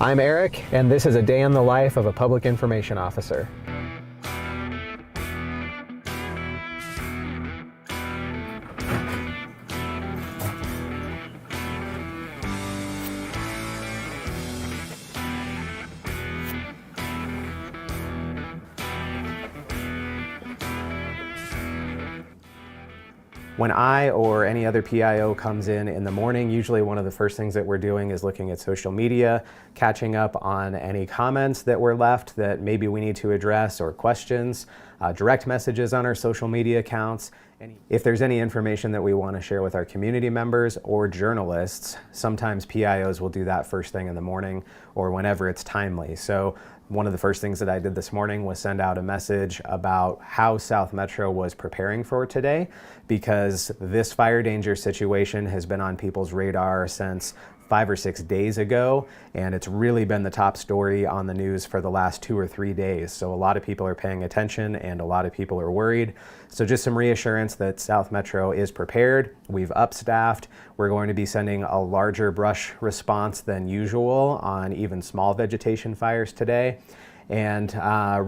I'm Eric, and this is a day in the life of a public information officer. When I or any other PIO comes in the morning, usually one of the first things that we're doing is looking at social media, catching up on any comments that were left that maybe we need to address or questions, direct messages on our social media accounts. If there's any information that we want to share with our community members or journalists, sometimes PIOs will do that first thing in the morning or whenever it's timely. So one of the first things that I did this morning was send out a message about how South Metro was preparing for today, because this fire danger situation has been on people's radar since 5 or 6 days ago, and it's really been the top story on the news for the last 2 or 3 days. So a lot of people are paying attention and a lot of people are worried. So just some reassurance that South Metro is prepared. We've upstaffed. We're going to be sending a larger brush response than usual on even small vegetation fires today. And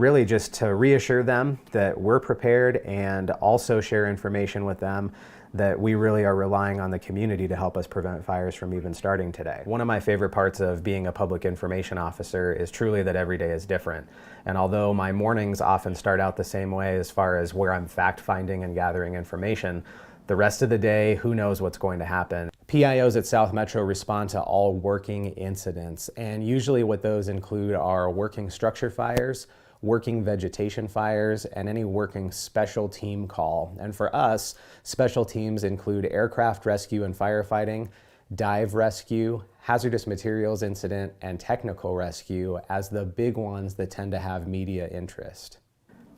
really just to reassure them that we're prepared and also share information with them that we really are relying on the community to help us prevent fires from even starting today. One of my favorite parts of being a public information officer is truly that every day is different. And although my mornings often start out the same way as far as where I'm fact-finding and gathering information, the rest of the day, who knows what's going to happen. PIOs at South Metro respond to all working incidents, and usually what those include are working structure fires, working vegetation fires, and any working special team call. And for us, special teams include aircraft rescue and firefighting, dive rescue, hazardous materials incident, and technical rescue as the big ones that tend to have media interest.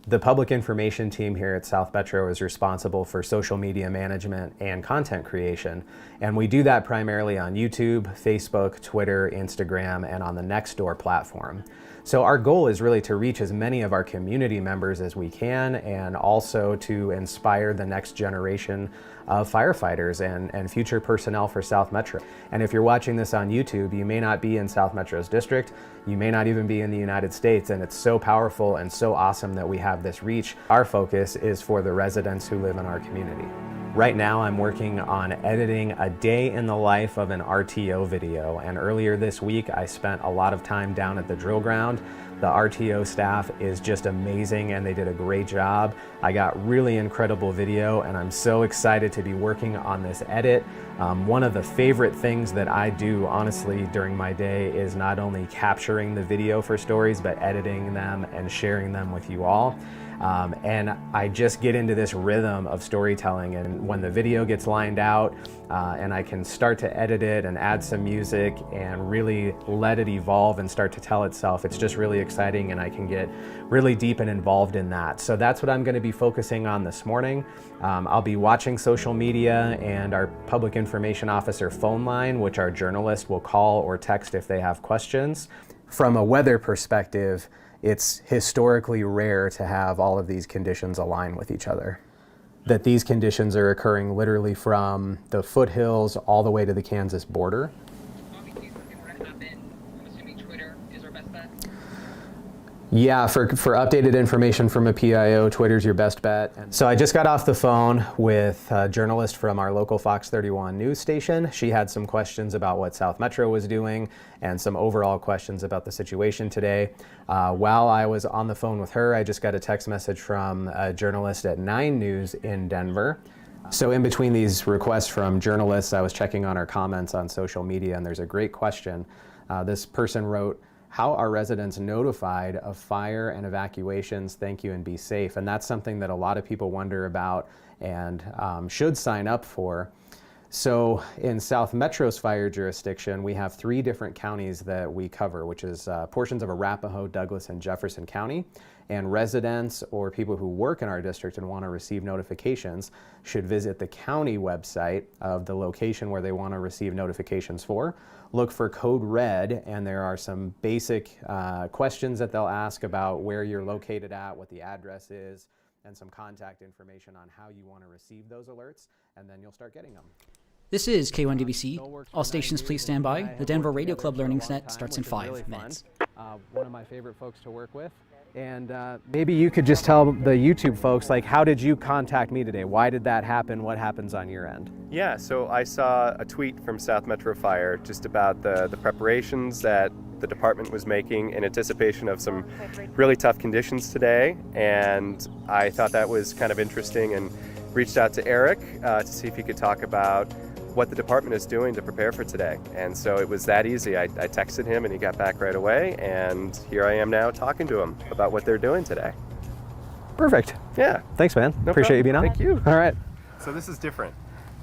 The public information team here at South Metro is responsible for social media management and content creation, and we do that primarily on YouTube, Facebook, Twitter, Instagram, and on the Nextdoor platform. So our goal is really to reach as many of our community members as we can, and also to inspire the next generation of firefighters and future personnel for South Metro. And if you're watching this on YouTube, you may not be in South Metro's district, you may not even be in the United States, and it's so powerful and so awesome that we have this reach. Our focus is for the residents who live in our community. Right now I'm working on editing a day in the life of an RTO video, and earlier this week I spent a lot of time down at the drill ground. The RTO staff is just amazing and they did a great job. I got really incredible video and I'm so excited to be working on this edit. One of the favorite things that I do honestly during my day is not only capturing the video for stories, but editing them and sharing them with you all. And I just get into this rhythm of storytelling, and when the video gets lined out and I can start to edit it and add some music and really let it evolve and start to tell itself, it's just really exciting and I can get really deep and involved in that. So that's what I'm going to be focusing on this morning. I'll be watching social media and our public information officer phone line, which our journalists will call or text if they have questions. From a weather perspective, it's historically rare to have all of these conditions align with each other. That these conditions are occurring literally from the foothills all the way to the Kansas border. Yeah, for updated information from a PIO, Twitter's your best bet. So I just got off the phone with a journalist from our local Fox 31 news station. She had some questions about what South Metro was doing and some overall questions about the situation today. While I was on the phone with her, I just got a text message from a journalist at 9 News in Denver. So in between these requests from journalists, I was checking on our comments on social media, and there's a great question. This person wrote, "How are residents notified of fire and evacuations? Thank you and be safe." And that's something that a lot of people wonder about and should sign up for. So in South Metro's fire jurisdiction, we have 3 different counties that we cover, which is portions of Arapahoe, Douglas, and Jefferson County. And residents or people who work in our district and want to receive notifications should visit the county website of the location where they want to receive notifications for. Look for code red, and there are some basic questions that they'll ask about where you're located at, what the address is, and some contact information on how you want to receive those alerts, and then you'll start getting them. This is K1DBC. All stations please stand by. The Denver Radio Club Learning Net starts in 5 minutes. One of my favorite folks to work with. And maybe you could just tell the YouTube folks, like, how did you contact me today? Why did that happen? What happens on your end? Yeah, so I saw a tweet from South Metro Fire just about the preparations that the department was making in anticipation of some really tough conditions today. And I thought that was kind of interesting and reached out to Eric to see if he could talk about what the department is doing to prepare for today. And so it was that easy. I texted him and he got back right away, and here I am now talking to him about what they're doing today. Perfect. Yeah. Thanks, man. No Appreciate problem. you being on. Thank you. All right. So this is different,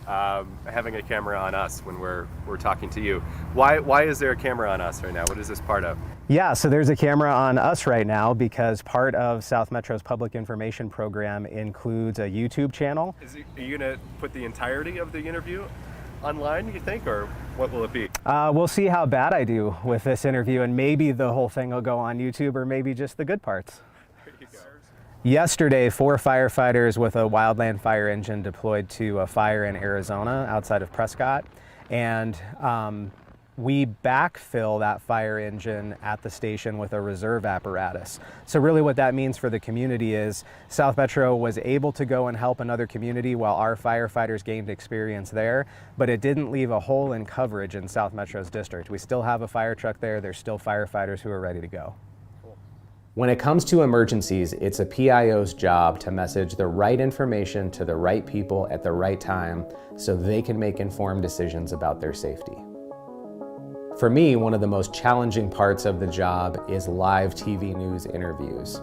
having a camera on us when we're talking to you. Why is there a camera on us right now? What is this part of? Yeah, so there's a camera on us right now because part of South Metro's public information program includes a YouTube channel. Are you going to put the entirety of the interview online, you think, or what will it be? We'll see how bad I do with this interview, and maybe the whole thing will go on YouTube, or maybe just the good parts. There you go. Yesterday, 4 firefighters with a wildland fire engine deployed to a fire in Arizona outside of Prescott, and we backfill that fire engine at the station with a reserve apparatus. So really what that means for the community is South Metro was able to go and help another community while our firefighters gained experience there, but it didn't leave a hole in coverage in South Metro's district. We still have a fire truck there. There's still firefighters who are ready to go. When it comes to emergencies, it's a PIO's job to message the right information to the right people at the right time so they can make informed decisions about their safety. For me, one of the most challenging parts of the job is live TV news interviews.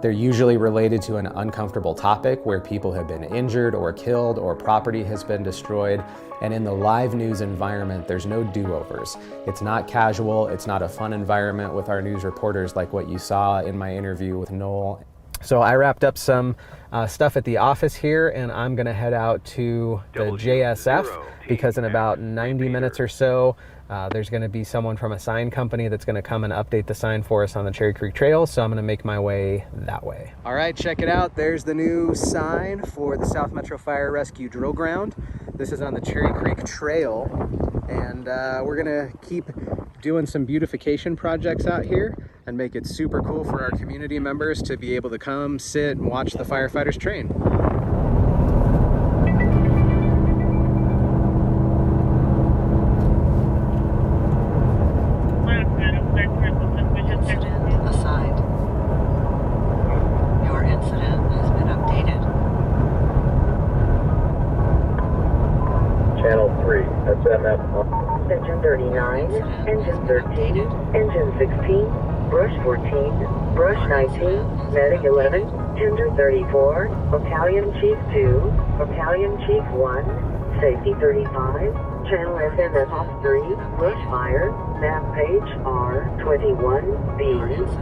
They're usually related to an uncomfortable topic where people have been injured or killed or property has been destroyed. And in the live news environment, there's no do-overs. It's not casual, it's not a fun environment with our news reporters like what you saw in my interview with Noel. So I wrapped up some stuff at the office here, and I'm gonna head out to the JSF because in about 90 minutes or so, there's going to be someone from a sign company that's going to come and update the sign for us on the Cherry Creek Trail, so I'm going to make my way that way. All right, check it out. There's the new sign for the South Metro Fire Rescue Drill Ground. This is on the Cherry Creek Trail, and we're going to keep doing some beautification projects out here and make it super cool for our community members to be able to come, sit, and watch the firefighters train. Engine 39, Engine 13, Engine 16, Brush 14, Brush 19, Medic 11, Tender 34, Battalion Chief 2, Battalion Chief 1, Safety 35, Channel SMS Off 3, Brush Fire, Map Page R21B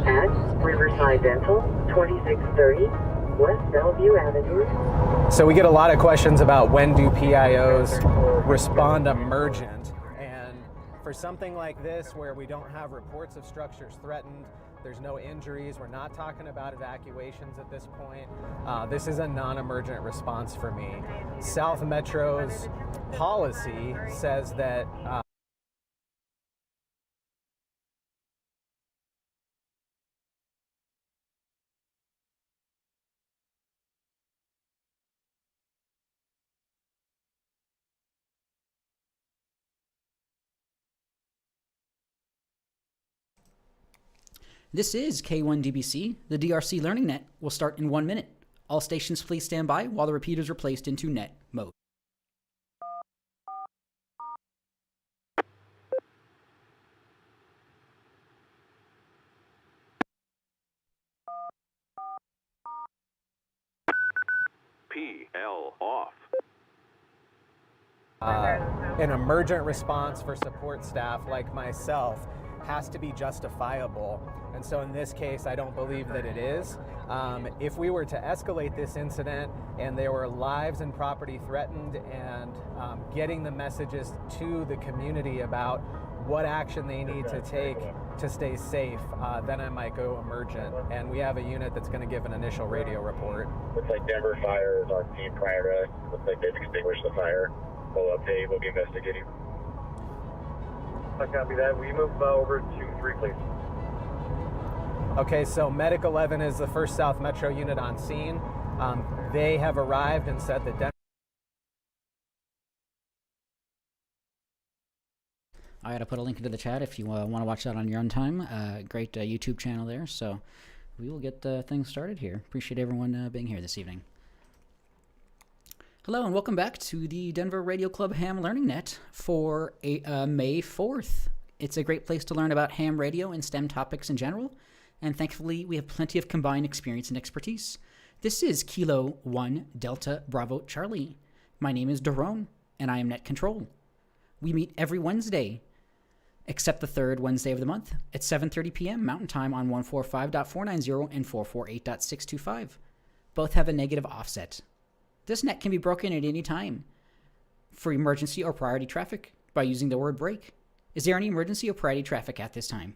at Riverside Dental, 2630. West Bellevue Avenue. So we get a lot of questions about when do PIOs respond emergent, and for something like this where we don't have reports of structures threatened, there's no injuries, we're not talking about evacuations at this point, this is a non-emergent response for me. South Metro's policy says that This is K1DBC. The DRC Learning Net will start in 1 minute. All stations please stand by while the repeaters are placed into net mode. PL off. An emergent response for support staff like myself has to be justifiable, and so in this case I don't believe that it is. If we were to escalate this incident and there were lives and property threatened, and getting the messages to the community about what action they need to take to stay safe, then I might go emergent, and we have a unit that's going to give an initial radio report. Looks like Denver Fire is on scene prior to us. Looks like they've extinguished the fire. medical update. We'll be investigating. I copy that. Will you move over to 3, please? Okay, so Medic 11 is the first South Metro unit on scene. They have arrived and said that I got to put a link into the chat if you want to watch that on your own time. Great YouTube channel there. So we will get things started here. Appreciate everyone being here this evening. Hello and welcome back to the Denver Radio Club Ham Learning Net for May 4th. It's a great place to learn about ham radio and STEM topics in general, and thankfully we have plenty of combined experience and expertise. This is Kilo 1 Delta Bravo Charlie. My name is Daron, and I am Net Control. We meet every Wednesday, except the third Wednesday of the month, at 7:30 p.m. Mountain Time on 145.490 and 448.625. Both have a negative offset. This net can be broken at any time for emergency or priority traffic by using the word break. Is there any emergency or priority traffic at this time?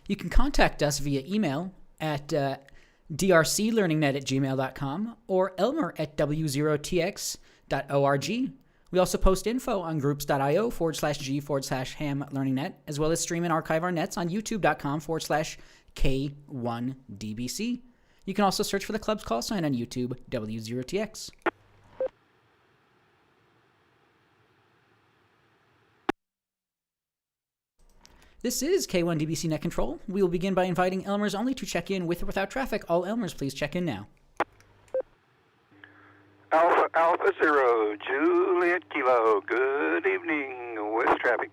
You can contact us via email at drclearningnet@gmail.com or elmer@w0tx.org. We also post info on groups.io/g/ham learning net, as well as stream and archive our nets on youtube.com/k1dbc. You can also search for the club's call sign on YouTube, W0TX. This is K1DBC Net Control. We will begin by inviting Elmers only to check in with or without traffic. All Elmers, please check in now. Alpha Alpha Zero, Juliet Kilo. Good evening with traffic.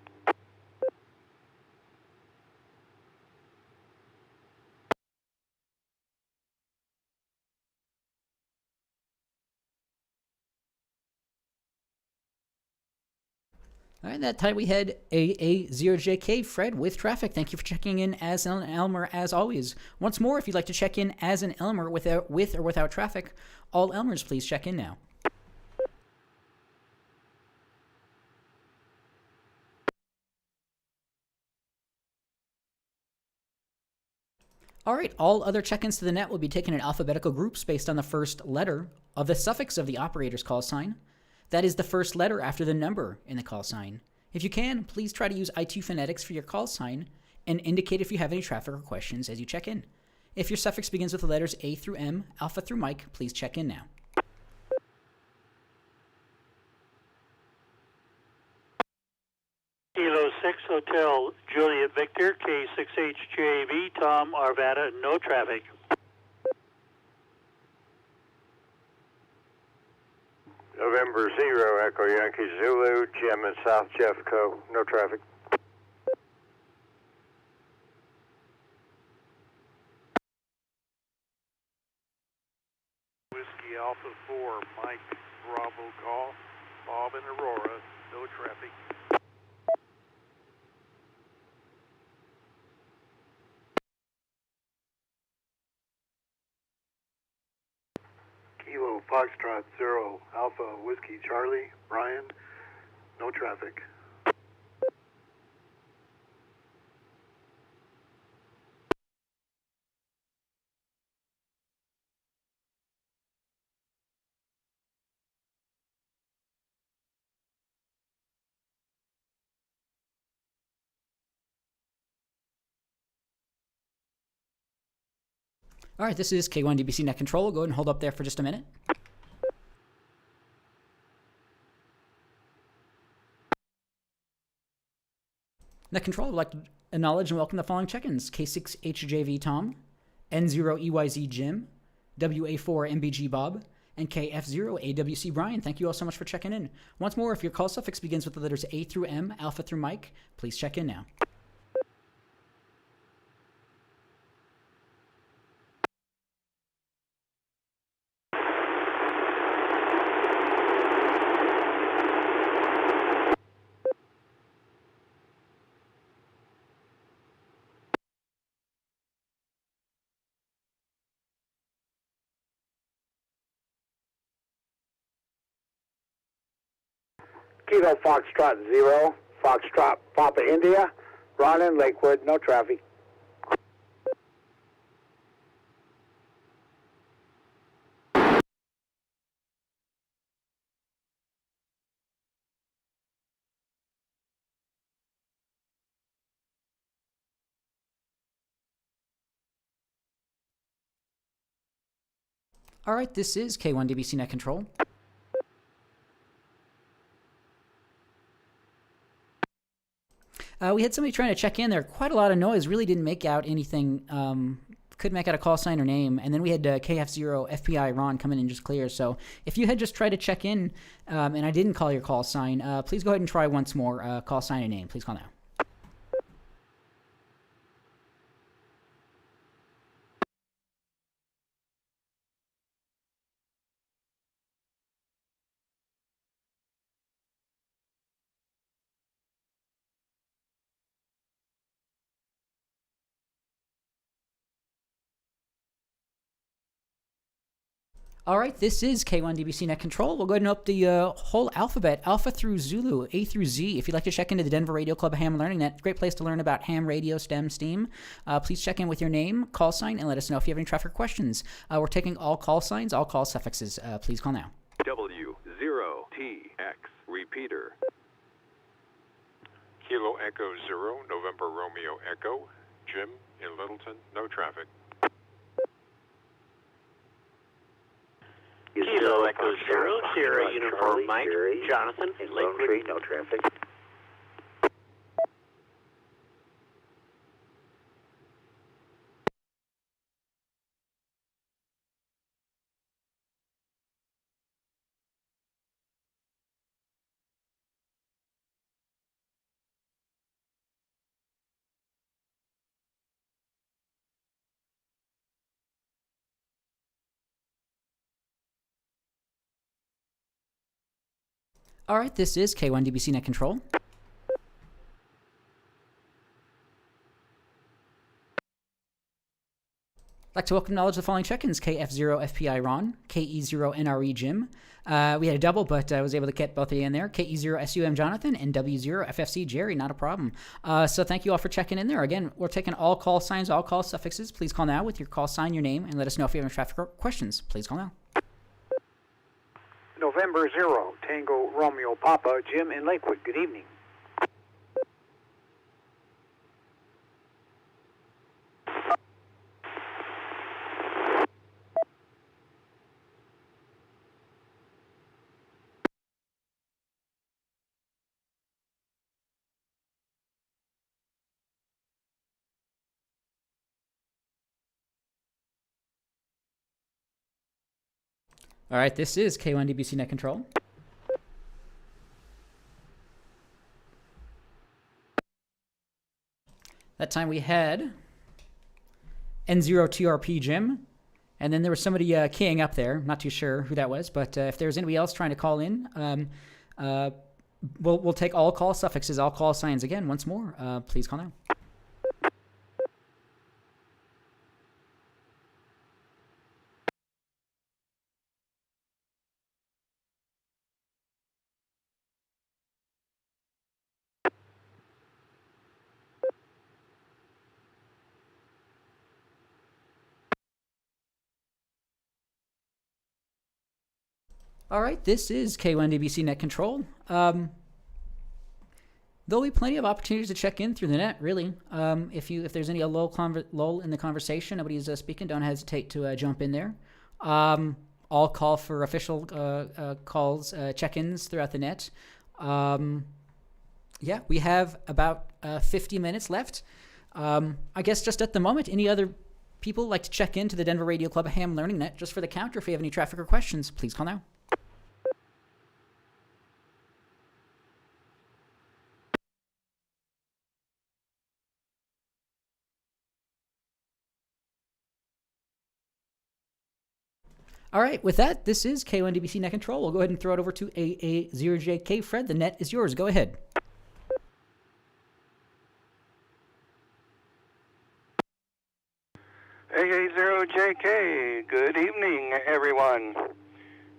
All right, that time we had AA0JK Fred with traffic. Thank you for checking in as an Elmer, as always. Once more, if you'd like to check in as an Elmer with or without traffic, all Elmers, please check in now. All right, all other check-ins to the net will be taken in alphabetical groups based on the first letter of the suffix of the operator's call sign. That is the first letter after the number in the call sign. If you can, please try to use IT phonetics for your call sign and indicate if you have any traffic or questions as you check in. If your suffix begins with the letters A through M, Alpha through Mike, please check in now. Kilo 6 Hotel Juliet Victor, K6HJV, Tom Arvada, no traffic. November 0 Echo Yankee Zulu, Jim and South Jeffco, no traffic. Whiskey Alpha 4, Mike Bravo call, Bob and Aurora, no traffic. Kilo Foxtrot 0 Alpha Whiskey Charlie, Brian, no traffic. All right, this is K1DBC Net Control. Go ahead and hold up there for just a minute. Net Control would like to acknowledge and welcome the following check-ins: K6HJV Tom, N0EYZ Jim, WA4MBG Bob, and KF0AWC Brian. Thank you all so much for checking in. Once more, if your call suffix begins with the letters A through M, Alpha through Mike, please check in now. Kilo Foxtrot 0, Foxtrot Papa India, Ron in Lakewood, no traffic. All right, this is K1DBC Net Control. We had somebody trying to check in there. Quite a lot of noise. Really didn't make out anything. Couldn't make out a call sign or name. And then we had KF0 FPI Ron come in and just clear. So if you had just tried to check in and I didn't call your call sign, please go ahead and try once more. Call sign and name. Please call now. All right, this is K1DBC Net Control. We'll go ahead and up the whole alphabet, Alpha through Zulu, A through Z. If you'd like to check into the Denver Radio Club Ham Learning Net, great place to learn about ham radio, s.t.e.m, s.t.e.m. Please check in with your name, call sign, and let us know if you have any traffic questions. We're taking all call signs, all call suffixes. Please call now. W0TX repeater. Kilo Echo 0, November Romeo Echo, Jim in Littleton, no traffic. Kilo Echo 0, Sierra Uniform Mike, Jonathan, Lone Tree, no traffic. All right, this is K1DBC Net Control. I'd like to welcome knowledge of the following check-ins: KF0 FPI Ron, KE0 NRE Jim. We had a double, but I was able to get both of you in there. KE0 SUM Jonathan and W0 FFC Jerry, not a problem. So thank you all for checking in there. Again, we're taking all call signs, all call suffixes. Please call now with your call sign, your name, and let us know if you have any traffic questions. Please call now. November 0, Tango Romeo Papa, Jim in Lakewood, good evening. All right, this is K1DBC Net Control. That time we had N0TRP Jim, and then there was somebody keying up there. Not too sure who that was, but if there's anybody else trying to call in, we'll take all call suffixes, all call signs again once more. Please call now. All right, this is K1DBC Net Control. There'll be plenty of opportunities to check in through the net, really. If there's any lull in the conversation, nobody's speaking, don't hesitate to jump in there. I'll call for official calls, check-ins throughout the net. Yeah, we have about 50 minutes left. I guess just at the moment, any other people like to check into the Denver Radio Club Ham Learning Net just for the counter? If you have any traffic or questions, please call now. All right, with that, this is K1DBC Net Control. We'll go ahead and throw it over to AA0JK. Fred, the net is yours. Go ahead. AA0JK, good evening, everyone.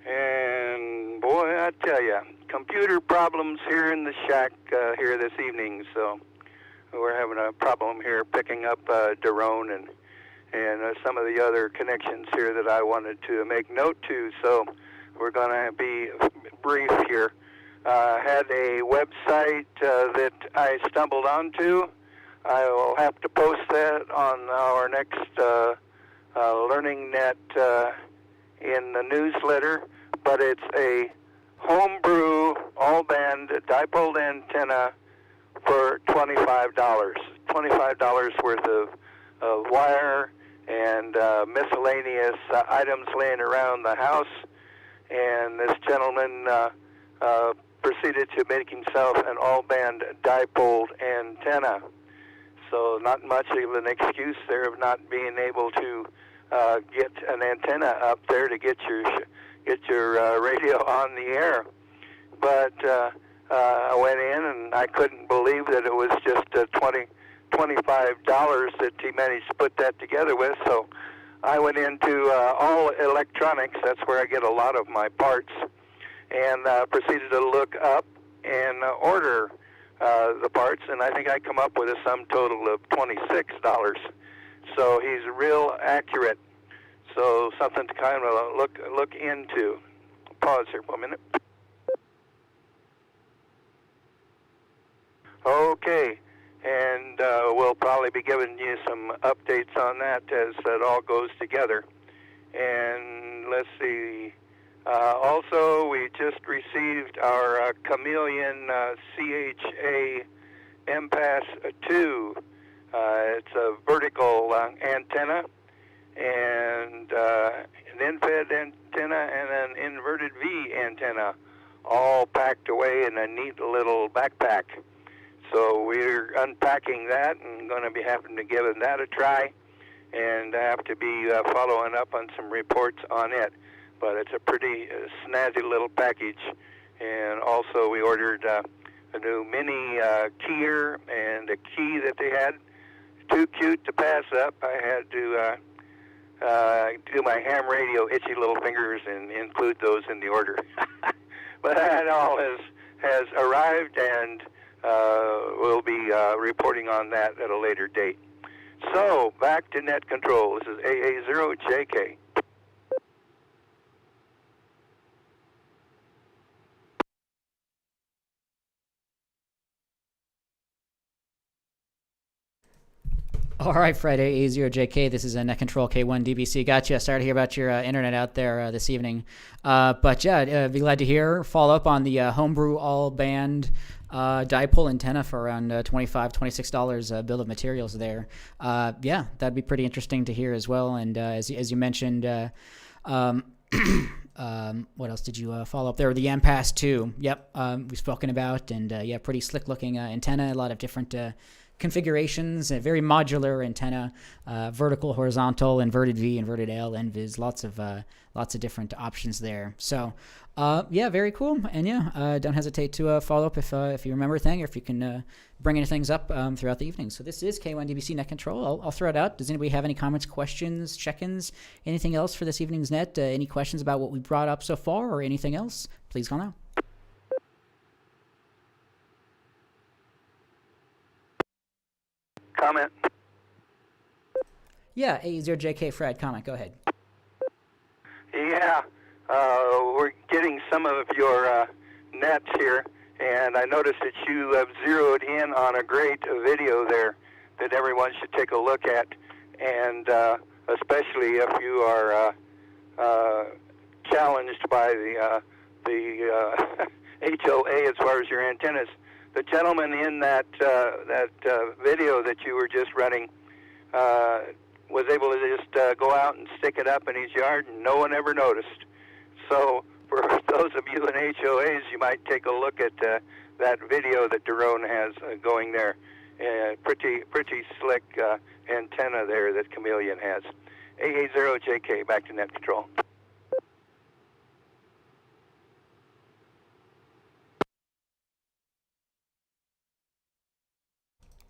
And boy, I tell you, computer problems here in the shack here this evening, so we're having a problem here picking up Daron and some of the other connections here that I wanted to make note to, so we're going to be brief here. Had a website that I stumbled onto. I will have to post that on our next Learning Net in the newsletter, but it's a homebrew all-band dipole antenna for $25. $25 worth of wire and miscellaneous items laying around the house. And this gentleman proceeded to make himself an all-band dipole antenna. So not much of an excuse there of not being able to get an antenna up there to get your radio on the air. But I went in and I couldn't believe that it was just $25 that he managed to put that together with. So I went into all electronics, that's where I get a lot of my parts, and proceeded to look up and order the parts, and I think I come up with a sum total of $26. So he's real accurate. So something to kind of look into. Pause here for a minute. Okay, and we'll probably be giving you some updates on that as that all goes together. And let's see. Also, we just received our Chameleon CHA MPass 2. It's a vertical antenna and an in-fed antenna and an inverted V antenna, all packed away in a neat little backpack. So we're unpacking that and going to be having to give that a try, and have to be following up on some reports on it. But it's a pretty snazzy little package. And also we ordered a new mini keyer and a key that they had. Too cute to pass up. I had to do my ham radio itchy little fingers and include those in the order. But that all has arrived, and we'll be reporting on that at a later date. So back to net control. This is AA0JK. All right, Friday, A0JK. This is a Net Control K1 DBC. Gotcha. Sorry to hear about your internet out there this evening. But yeah, be glad to hear. Follow up on the homebrew all-band dipole antenna for around $25, $26 bill of materials there. Yeah, that'd be pretty interesting to hear as well. And as you mentioned, what else did you follow up there? The MPass 2. Yep, we've spoken about. And yeah, pretty slick-looking antenna. A lot of different configurations, a very modular antenna, vertical, horizontal, inverted V, inverted L, NVIS, lots of different options there. So, yeah, very cool. And yeah, don't hesitate to follow up if you remember a thing, or if you can bring any things up throughout the evening. So this is K1 DBC Net Control. I'll throw it out. Does anybody have any comments, questions, check-ins, anything else for this evening's net? Any questions about what we brought up so far, or anything else? Please call now. Comment. Yeah, A0JK Fred, comment. Go ahead. Yeah, we're getting some of your nets here, and I noticed that you have zeroed in on a great video there that everyone should take a look at, and especially if you are challenged by the HOA as far as your antennas. The gentleman in that video that you were just running was able to just go out and stick it up in his yard, and no one ever noticed. So for those of you in HOAs, you might take a look at that video that Daron has going there. Pretty slick antenna there that Chameleon has. AA0JK, back to net control.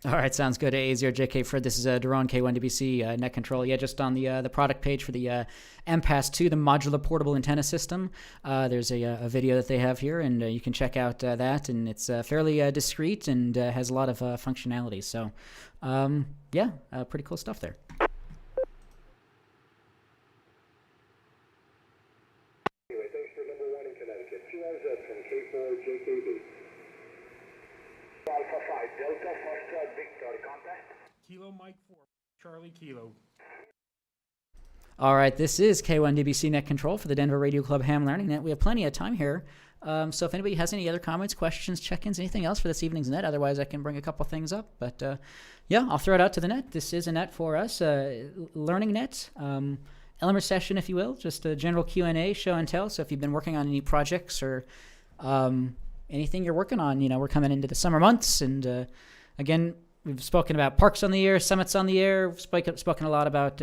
All right, sounds good. A0JK Fred, this is Daron K1WBC Net Control. Yeah, just on the product page for the MPAS 2, the modular portable antenna system. There's a video that they have here, and you can check out that. And it's fairly discreet and has a lot of functionality. So, yeah, pretty cool stuff there. Anyway, thanks for number 1 in Connecticut. 2 hours up from K4JKB. Alpha 5 Delta Foxtrot Victor, contact. Kilo Mike 4, Charlie Kilo. All right, this is K1DBC Net Control for the Denver Radio Club Ham Learning Net. We have plenty of time here. So if anybody has any other comments, questions, check-ins, anything else for this evening's net, otherwise I can bring a couple things up. But yeah, I'll throw it out to the net. This is a net for us, Learning Net, Elmers session, if you will, just a general Q&A, show and tell. So if you've been working on any projects or anything you're working on, we're coming into the summer months. And again, we've spoken about parks on the air, summits on the air. We've spoken a lot about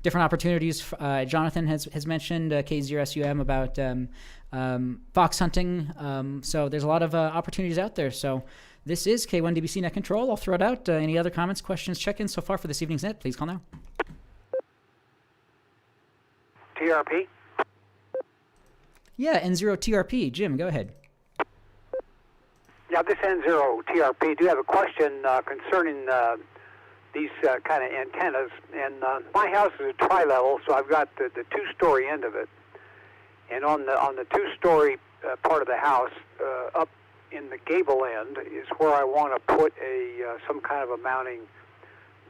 different opportunities. Jonathan has mentioned K0s.t.e.m about fox hunting. So there's a lot of opportunities out there. So this is K1DBC Net Control. I'll throw it out. Any other comments, questions, check-ins so far for this evening's net? Please call now. TRP? Yeah, N0TRP. Jim, go ahead. Yeah, this N0TRP. Do you have a question concerning these kind of antennas? And my house is a tri-level, so I've got the two-story end of it. And on the two-story part of the house, up in the gable end, is where I want to put some kind of a mounting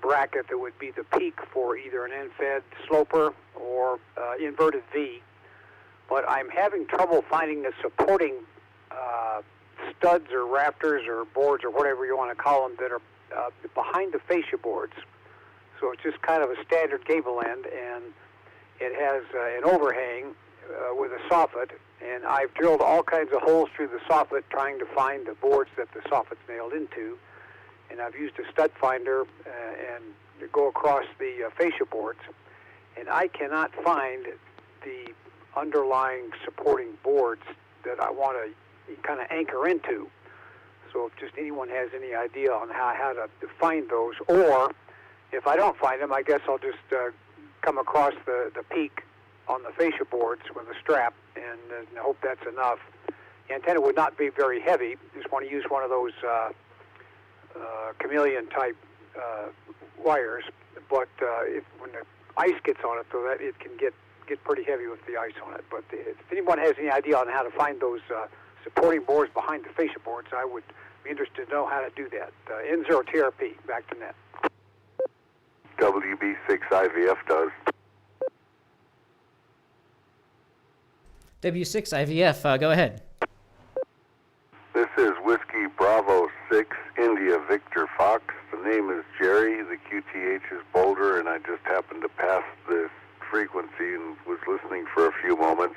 bracket that would be the peak for either an end-fed sloper or inverted V. But I'm having trouble finding the supporting studs or rafters or boards or whatever you want to call them that are behind the fascia boards. So it's just kind of a standard gable end, and it has an overhang with a soffit, and I've drilled all kinds of holes through the soffit trying to find the boards that the soffit's nailed into, and I've used a stud finder and to go across the fascia boards, and I cannot find the underlying supporting boards that I want to kind of anchor into. So if just anyone has any idea on how to find those, or if I don't find them, I guess I'll just come across the peak on the fascia boards with a strap and hope that's enough. The antenna would not be very heavy. Just want to use one of those chameleon type wires, but when the ice gets on it, though, that it can get pretty heavy with the ice on it. But if anyone has any idea on how to find those supporting boards behind the fascia boards, I would be interested to know how to do that. N0TRP, back to net. WB6 IVF does. W6 IVF, go ahead. This is Whiskey Bravo 6 India Victor Fox. The name is Jerry. The QTH is Boulder, and I just happened to pass this frequency and was listening for a few moments.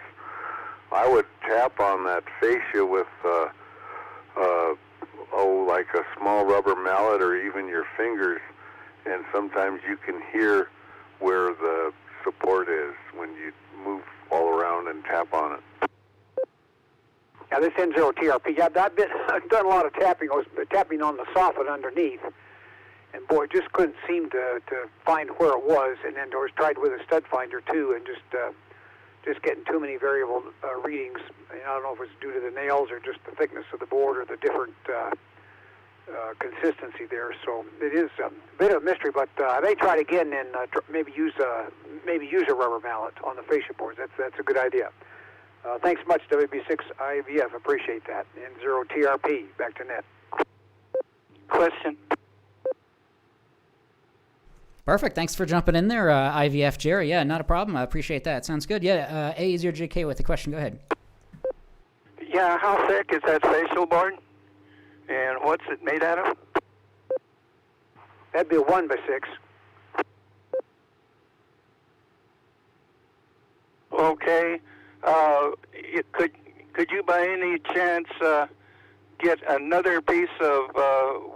I would tap on that fascia with like a small rubber mallet or even your fingers, and sometimes you can hear where the support is when you move all around and tap on it. Yeah, this N0TRP. Yeah, I've done a lot of tapping. I was tapping on the soffit underneath, and boy, just couldn't seem to find where it was. And then I was tried with a stud finder too, and just getting too many variable readings. I don't know if it's due to the nails or just the thickness of the board or the different consistency there. So it is a bit of a mystery, but I may try it again and maybe use a rubber mallet on the fascia boards. That's a good idea. Thanks much, WB6 IVF. Appreciate that. N0TRP. Back to net. Question. Perfect. Thanks for jumping in there, IVF Jerry. Yeah, not a problem. I appreciate that. Sounds good. Yeah, A0JK with the question. Go ahead. Yeah, how thick is that facial board? And what's it made out of? That'd be a 1x6. Okay. Could you by any chance get another piece of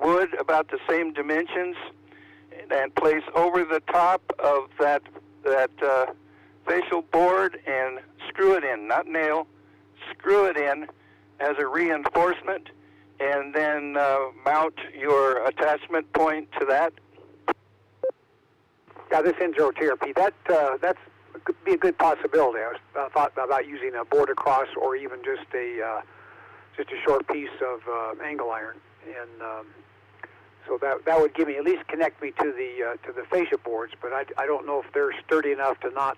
wood about the same dimensions and place over the top of that facial board and screw it in, not nail, screw it in as a reinforcement, and then mount your attachment point to that? Yeah, this N0TRP, that's could be a good possibility. I was thought about using a board across or even just a short piece of angle iron, and so that would give me, at least connect me to the fascia boards. But I don't know if they're sturdy enough to not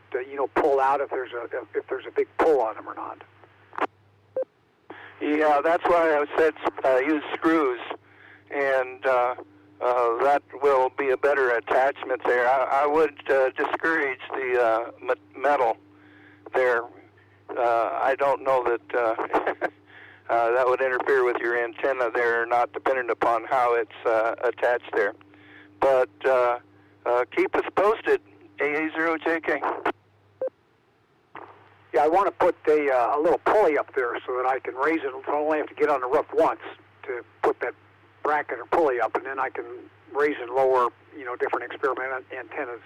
pull out if there's a big pull on them or not. Yeah, that's why I said use screws, and that will be a better attachment there. I would discourage the metal there. I don't know that that would interfere with your antenna there, not dependent upon how it's attached there. But keep us posted, AA0JK. Yeah, I want to put a little pulley up there so that I can raise it. So I only have to get on the roof once to put that bracket or pulley up, and then I can raise and lower, different experimental antennas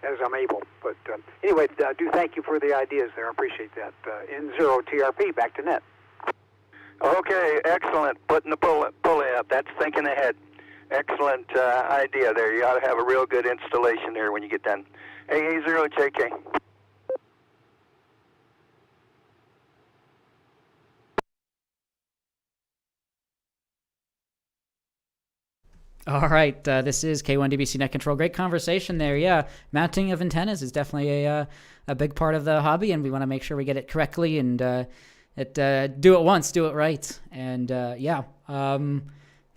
as I'm able. But anyway, do thank you for the ideas there. I appreciate that. N0TRP, back to net. Okay, excellent. Putting the pulley up. That's thinking ahead. Excellent idea there. You ought to have a real good installation there when you get done. AA0JK. All right, this is K1DBC Net Control. Great conversation there. Yeah, mounting of antennas is definitely a big part of the hobby, and we want to make sure we get it correctly and do it once, do it right. And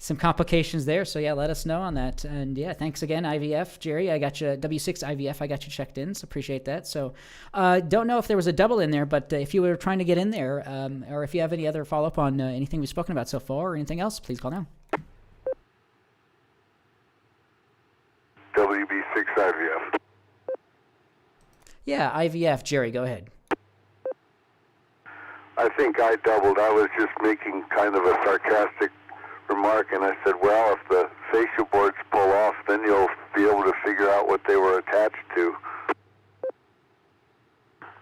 some complications there. So yeah, let us know on that. And yeah, thanks again, IVF. Jerry, I got you, W6 IVF, I got you checked in, so appreciate that. So don't know if there was a double in there, but if you were trying to get in there, or if you have any other follow-up on anything we've spoken about so far or anything else, please call now. WB6 IVF. Yeah, IVF. Jerry, go ahead. I think I doubled. I was just making kind of a sarcastic remark, and I said, well, if the fascia boards pull off, then you'll be able to figure out what they were attached to.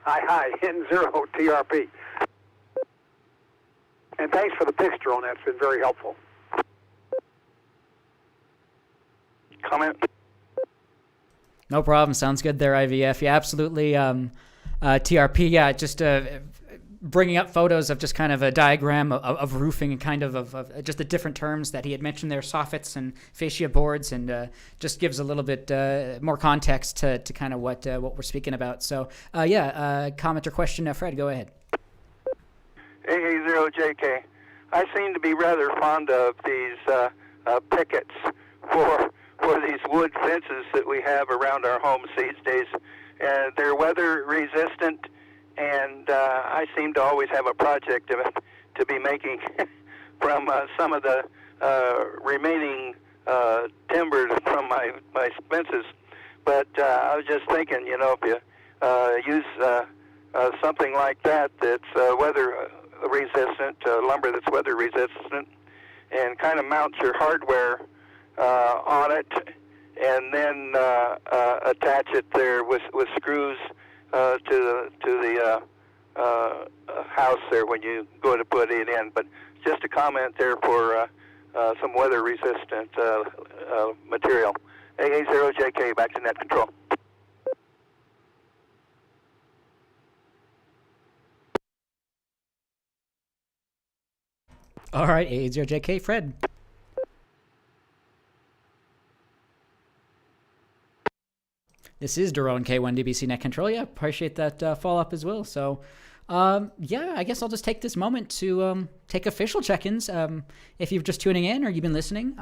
Hi, N0TRP. And thanks for the picture on that. It's been very helpful. Comment? No problem. Sounds good there, IVF. Yeah, absolutely. TRP, yeah, just bringing up photos of just kind of a diagram of roofing and kind of just the different terms that he had mentioned there, soffits and fascia boards, and just gives a little bit more context to kind of what we're speaking about. So, comment or question, Fred, go ahead. AA0JK. I seem to be rather fond of these pickets for these wood fences that we have around our homes these days. They're weather resistant, and I seem to always have a project to be making from some of the remaining timbers from my fences. But I was just thinking, if you use something like that's weather resistant, lumber that's weather resistant, and kind of mounts your hardware on it, and then attach it there with screws to the house there when you go to put it in. But just a comment there for some weather resistant material. AA0JK, back to net control. All right, AA0JK, Fred. This is Daron, K1DBC Net Control. Yeah, appreciate that follow-up as well. So, I guess I'll just take this moment to take official check-ins. If you're just tuning in or you've been listening,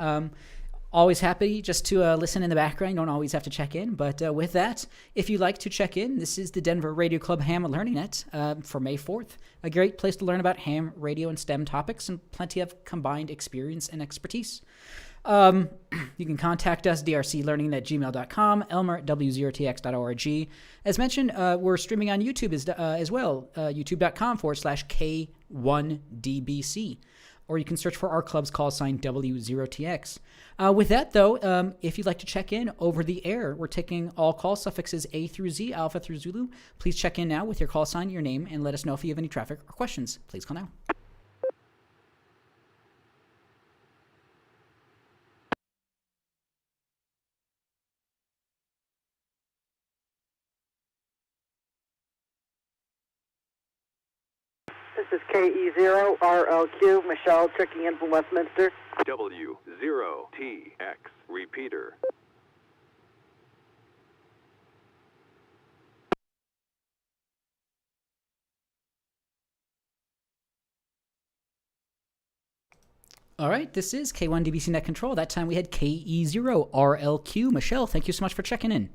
always happy just to listen in the background. You don't always have to check in. But with that, if you'd like to check in, this is the Denver Radio Club Ham Learning Net for May 4th. A great place to learn about ham, radio, and STEM topics, and plenty of combined experience and expertise. You can contact us, drclearningnet@gmail.com, Elmer at W0TX.org. As mentioned, we're streaming on YouTube as well, youtube.com/K1DBC. Or you can search for our club's call sign W0TX. With that, though, if you'd like to check in over the air, we're taking all call suffixes A through Z, Alpha through Zulu. Please check in now with your call sign, your name, and let us know if you have any traffic or questions. Please call now. This is KE0RLQ, Michelle checking in from Westminster. W0TX repeater. All right, this is K1DBC Net Control. That time we had KE0RLQ. Michelle, thank you so much for checking in.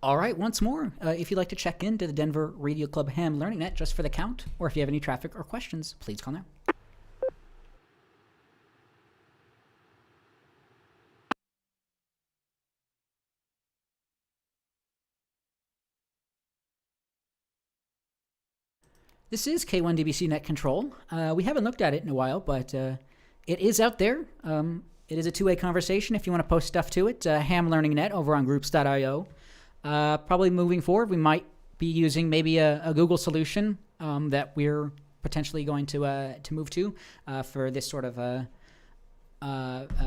All right, once more, if you'd like to check in to the Denver Radio Club Ham Learning Net just for the count, or if you have any traffic or questions, please call now. This is K1DBC Net Control. We haven't looked at it in a while, but it is out there. It is a two-way conversation if you want to post stuff to it. Ham Learning Net over on groups.io. Probably moving forward, we might be using maybe a Google solution that we're potentially going to move to for this sort of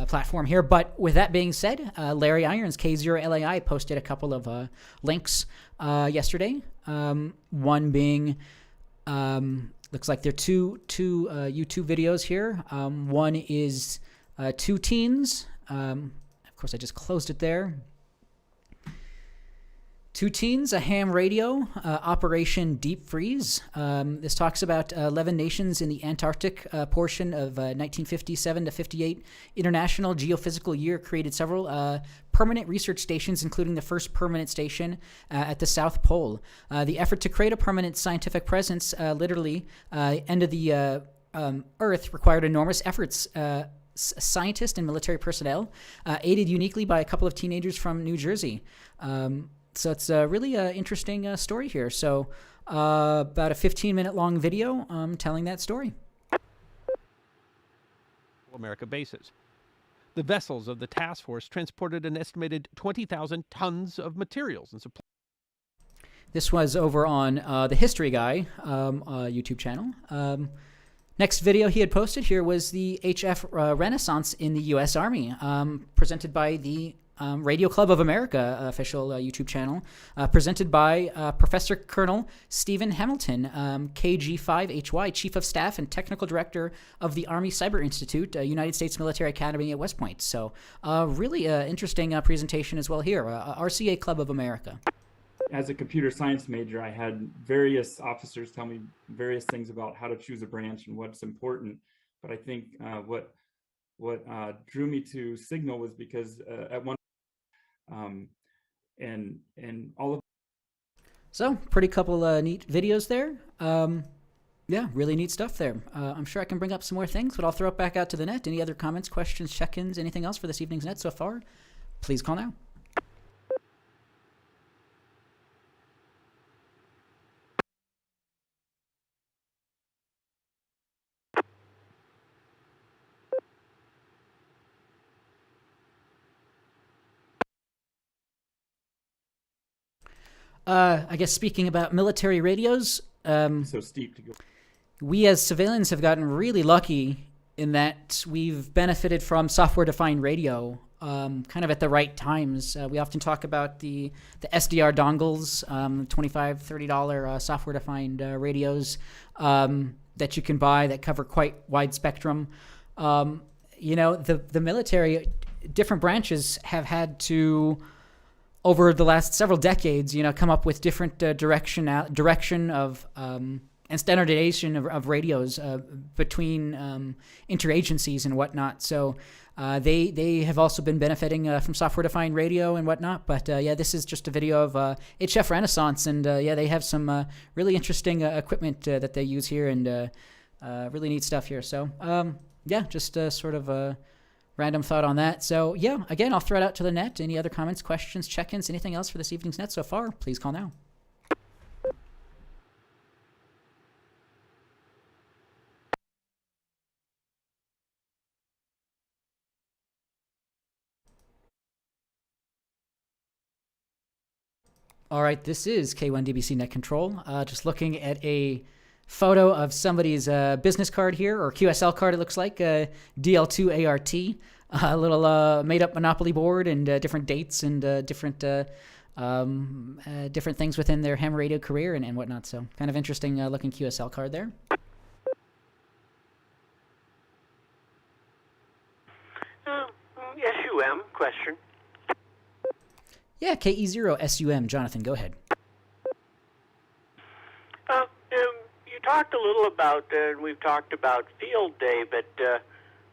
platform here. But with that being said, Larry Irons, K0LAI, posted a couple of links yesterday. One being... looks like there are two YouTube videos here. One is two teens. Of course, I just closed it there. Two teens, a ham radio, Operation Deep Freeze. This talks about 11 nations in the Antarctic portion of 1957 to 58 International Geophysical Year created several permanent research stations, including the first permanent station at the South Pole. The effort to create a permanent scientific presence, literally, end of the Earth, required enormous efforts. Scientists and military personnel, aided uniquely by a couple of teenagers from New Jersey. So it's a really interesting story here. So about a 15-minute long video telling that story. America bases. The vessels of the task force transported an estimated 20,000 tons of materials and supplies. This was over on the History Guy YouTube channel. Next video he had posted here was the HF Renaissance in the U.S. Army, presented by the Radio Club of America official YouTube channel, presented by Professor Colonel Stephen Hamilton, KG5HY, Chief of Staff and Technical Director of the Army Cyber Institute, United States Military Academy at West Point. So really interesting presentation as well here, RCA Club of America. As a computer science major, I had various officers tell me various things about how to choose a branch and what's important. But I think what drew me to Signal was because at one and all of. So pretty couple neat videos there. Yeah, really neat stuff there. I'm sure I can bring up some more things, but I'll throw it back out to the net. Any other comments, questions, check-ins, anything else for this evening's net so far? Please call now. I guess speaking about military radios, so steep to go. We as civilians have gotten really lucky in that we've benefited from software-defined radio kind of at the right times. We often talk about the SDR dongles, $25, $30 software-defined radios that you can buy that cover quite wide spectrum. You know, the military, different branches have had to, over the last several decades, you know, come up with different direction of and standardization of radios between interagencies and whatnot. So they have also been benefiting from software-defined radio and whatnot. But yeah, this is just a video of HF Renaissance, and yeah, they have some really interesting equipment that they use here, and really neat stuff here. So yeah, just sort of a random thought on that. So yeah, again, I'll throw it out to the net. Any other comments, questions, check-ins, anything else for this evening's net so far? Please call now. All right, this is K1DBC Net Control. Just looking at a photo of somebody's business card here, or QSL card, it looks like, DL2ART. a little made-up Monopoly board and different dates and different things within their ham radio career and whatnot. So kind of interesting looking QSL card there. SUM question. Yeah, KE0SUM. Jonathan, go ahead. You talked a little about, we've talked about field day, but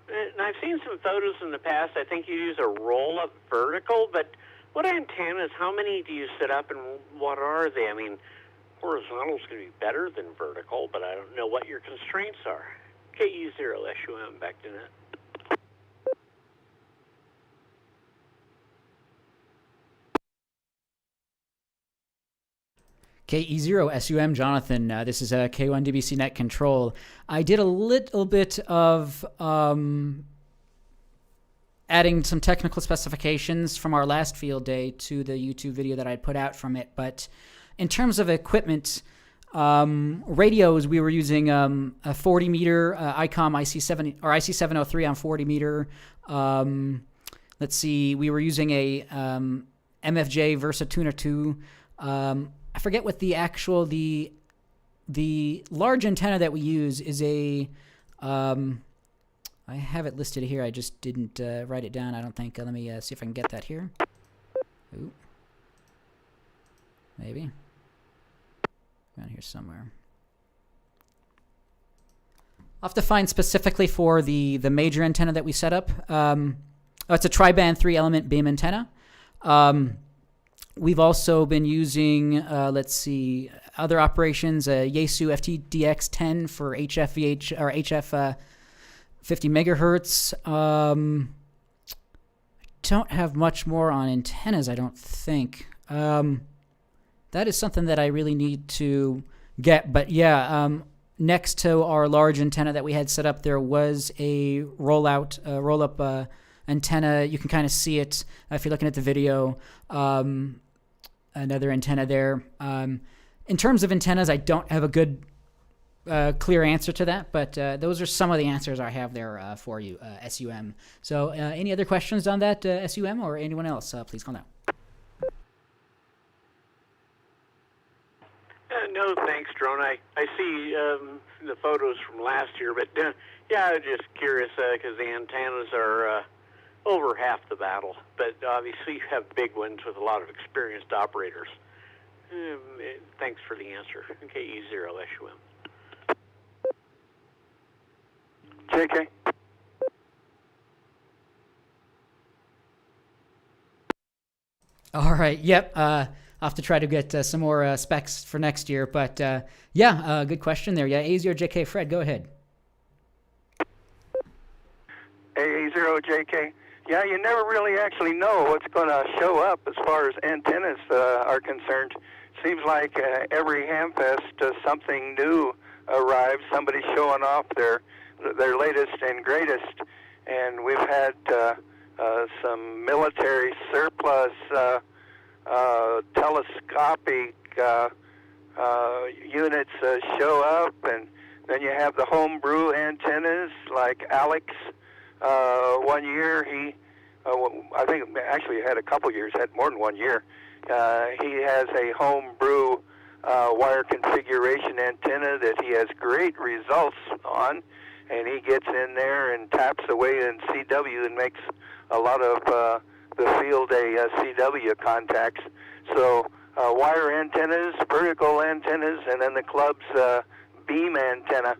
and I've seen some photos in the past. I think you use a roll-up vertical, but what antennas, how many do you set up and what are they? I mean, horizontal is going to be better than vertical, but I don't know what your constraints are. KE0SUM, back to net. KE0SUM, Jonathan. This is a K1DBC Net Control. I did a little bit of adding some technical specifications from our last field day to the YouTube video that I put out from it. But in terms of equipment, radios, we were using a 40 meter ICOM IC7 or IC703 on 40 meter. Let's see, we were using a MFJ VersaTuner 2. I forget what the actual the large antenna that we use is a. I have it listed here. I just didn't write it down. I don't think. Let me see if I can get that here. Ooh. Maybe. Around here somewhere. I'll have to find specifically for the major antenna that we set up. It's a tri-band 3-element beam antenna. We've also been using, let's see, other operations, Yaesu FTDX10 for HFVH or HF 50 megahertz. Don't have much more on antennas, I don't think. That is something that I really need to get. But yeah, next to our large antenna that we had set up, there was a roll-up antenna. You can kind of see it if you're looking at the video. Another antenna there. In terms of antennas, I don't have a good, clear answer to that, but those are some of the answers I have there for you, SUM. So any other questions on that, SUM, or anyone else? Please call now. No, thanks, Drone. I see the photos from last year, but yeah, I'm just curious because the antennas are over half the battle, but obviously you have big ones with a lot of experienced operators. Thanks for the answer. KE0SUM. JK. All right. Yep. I'll have to try to get some more specs for next year. But yeah, good question there. Yeah, A0JK. Fred, go ahead. AA0JK. Yeah, you never really actually know what's going to show up as far as antennas are concerned. Seems like every Hamfest something new arrives. Somebody's showing off their latest and greatest. And we've had some military surplus telescopic units show up, and then you have the homebrew antennas like Alex. 1 year he, I think actually had a couple years, had more than 1 year. He has a homebrew wire configuration antenna that he has great results on, and he gets in there and taps away in CW and makes a lot of the field day CW contacts. So wire antennas, vertical antennas, and then the club's beam antenna.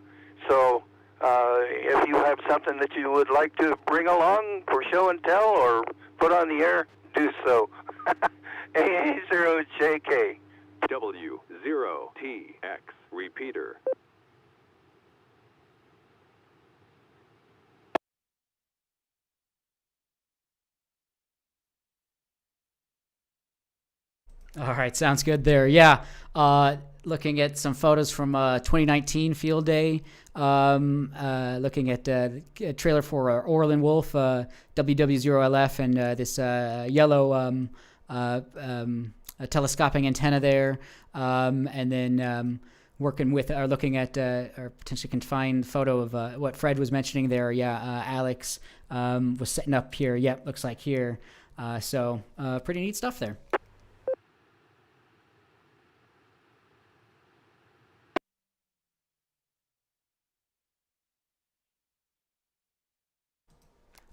So if you have something that you would like to bring along for show and tell or put on the air, do so. AA0JK. W0TX repeater. All right, sounds good there. Yeah, looking at some photos from 2019 field day. Looking at a trailer for Orlin Wolf, WW0LF, and this yellow telescoping antenna there. And then working with, or looking at, or potentially can find photo of what Fred was mentioning there. Yeah, Alex was setting up here. Yep, looks like here. So pretty neat stuff there.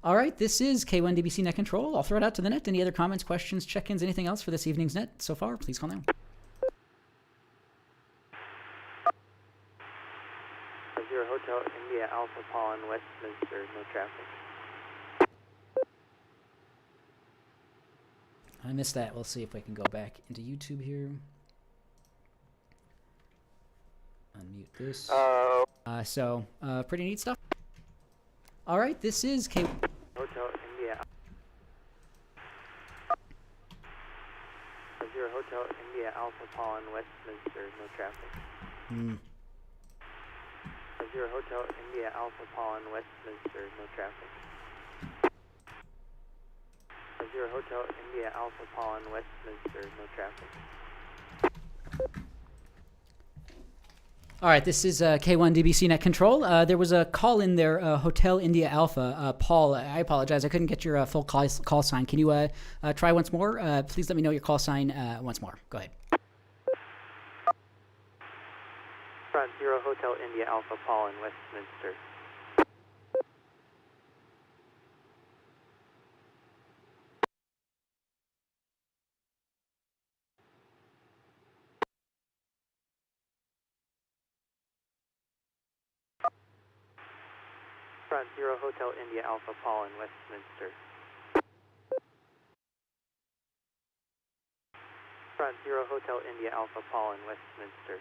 All right, this is K1DBC Net Control. I'll throw it out to the net. Any other comments, questions, check-ins, anything else for this evening's net so far? Please call now. Zero Hotel India Alpha Paul in Westminster, no traffic. I missed that. We'll see if we can go back into YouTube here. Unmute this. So pretty neat stuff. All right, this is K. Hotel India. Zero Hotel India Alpha Paul in Westminster, no traffic. Zero Hotel India Alpha Paul in Westminster, no traffic. Zero Hotel India Alpha Paul in Westminster, no traffic. All right, this is K1DBC Net Control. There was a call in there, Hotel India Alpha. Paul, I apologize. I couldn't get your full call sign. Can you try once more? Please let me know your call sign once more. Go ahead. Front Zero Hotel India Alpha Paul in Westminster. Front Zero Hotel India Alpha Paul in Westminster. Front Zero Hotel India Alpha Paul in Westminster.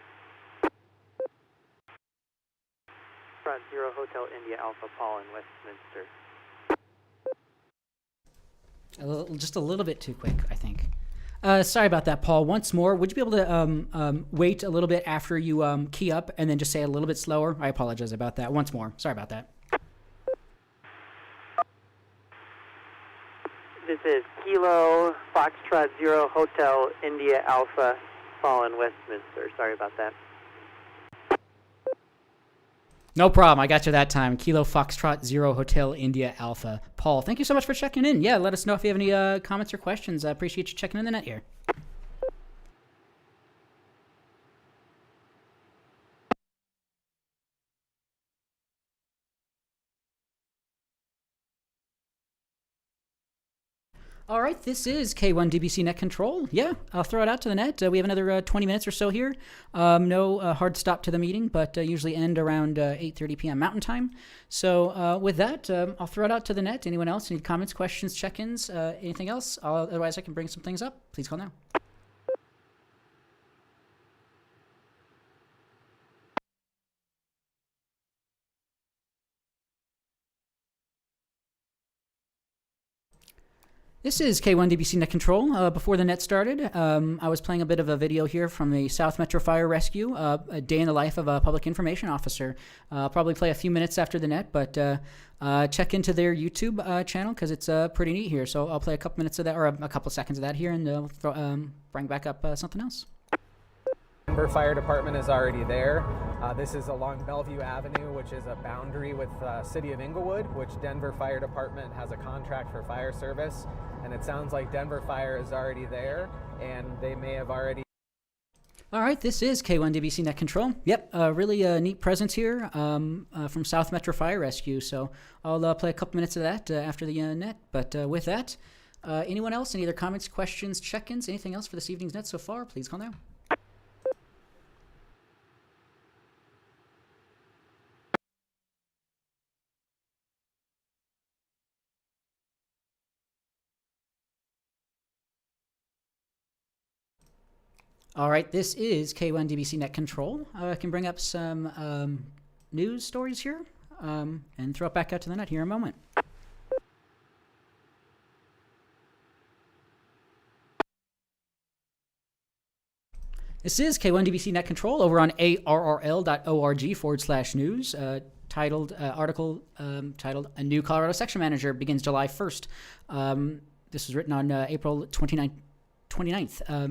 Front Zero Hotel India Alpha Paul in Westminster. Just a little bit too quick, I think. Sorry about that, Paul. Once more, would you be able to wait a little bit after you key up and then just say it a little bit slower? I apologize about that. Once more. Sorry about that. This is Kilo Foxtrot Zero Hotel India Alpha Paul in Westminster. Sorry about that. No problem. I got you that time. Kilo Foxtrot Zero Hotel India Alpha. Paul, thank you so much for checking in. Yeah, let us know if you have any comments or questions. I appreciate you checking in the net here. All right, this is K1DBC Net Control. Yeah, I'll throw it out to the net. We have another 20 minutes or so here. No hard stop to the meeting, but usually end around 8:30 p.m. Mountain Time. So with that, I'll throw it out to the net. Anyone else? Any comments, questions, check-ins, anything else? Otherwise, I can bring some things up. Please call now. This is K1DBC Net Control. Before the net started, I was playing a bit of a video here from the South Metro Fire Rescue, a day in the life of a public information officer. I'll probably play a few minutes after the net, but check into their YouTube channel because it's pretty neat here. So I'll play a couple minutes of that, or a couple seconds of that here, and bring back up something else. Denver Fire Department is already there. This is along Bellevue Avenue, which is a boundary with City of Inglewood, which Denver Fire Department has a contract for fire service. And it sounds like Denver Fire is already there, and they may have already... All right, this is K1DBC Net Control. Yep, really neat presence here from South Metro Fire Rescue. So I'll play a couple minutes of that after the net. But with that, anyone else? Any other comments, questions, check-ins, anything else for this evening's net so far? Please call now. All right, this is K1DBC Net Control. I can bring up some news stories here and throw it back out to the net here in a moment. This is K1DBC Net Control over on arrl.org/news. Article titled "A New Colorado Section Manager Begins July 1st." This was written on April 29th.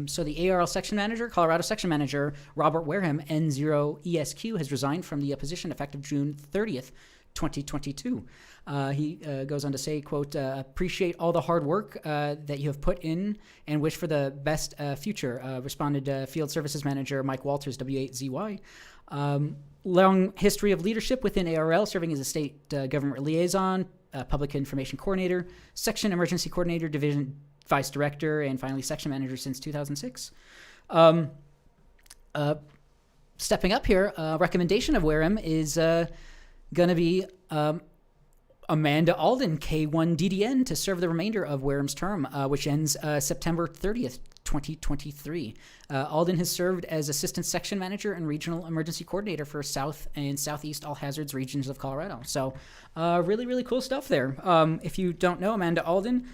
So the ARL Section Manager, Colorado Section Manager Robert Wareham, N0ESQ, has resigned from the position effective June 30th, 2022. He goes on to say, quote, appreciate all the hard work that you have put in and wish for the best future, responded Field Services Manager Mike Walters, W0TX. Long history of leadership within ARL, serving as a state government liaison, public information coordinator, section emergency coordinator, division vice director, and finally section manager since 2006. Stepping up here, recommendation of WRM is going to be Amanda Alden, K1DDN, to serve the remainder of WRM's term, which ends September 30th, 2023. Alden has served as Assistant Section Manager and Regional Emergency Coordinator for South and Southeast All Hazards regions of Colorado. So really, really cool stuff there. If you don't know, Amanda Alden,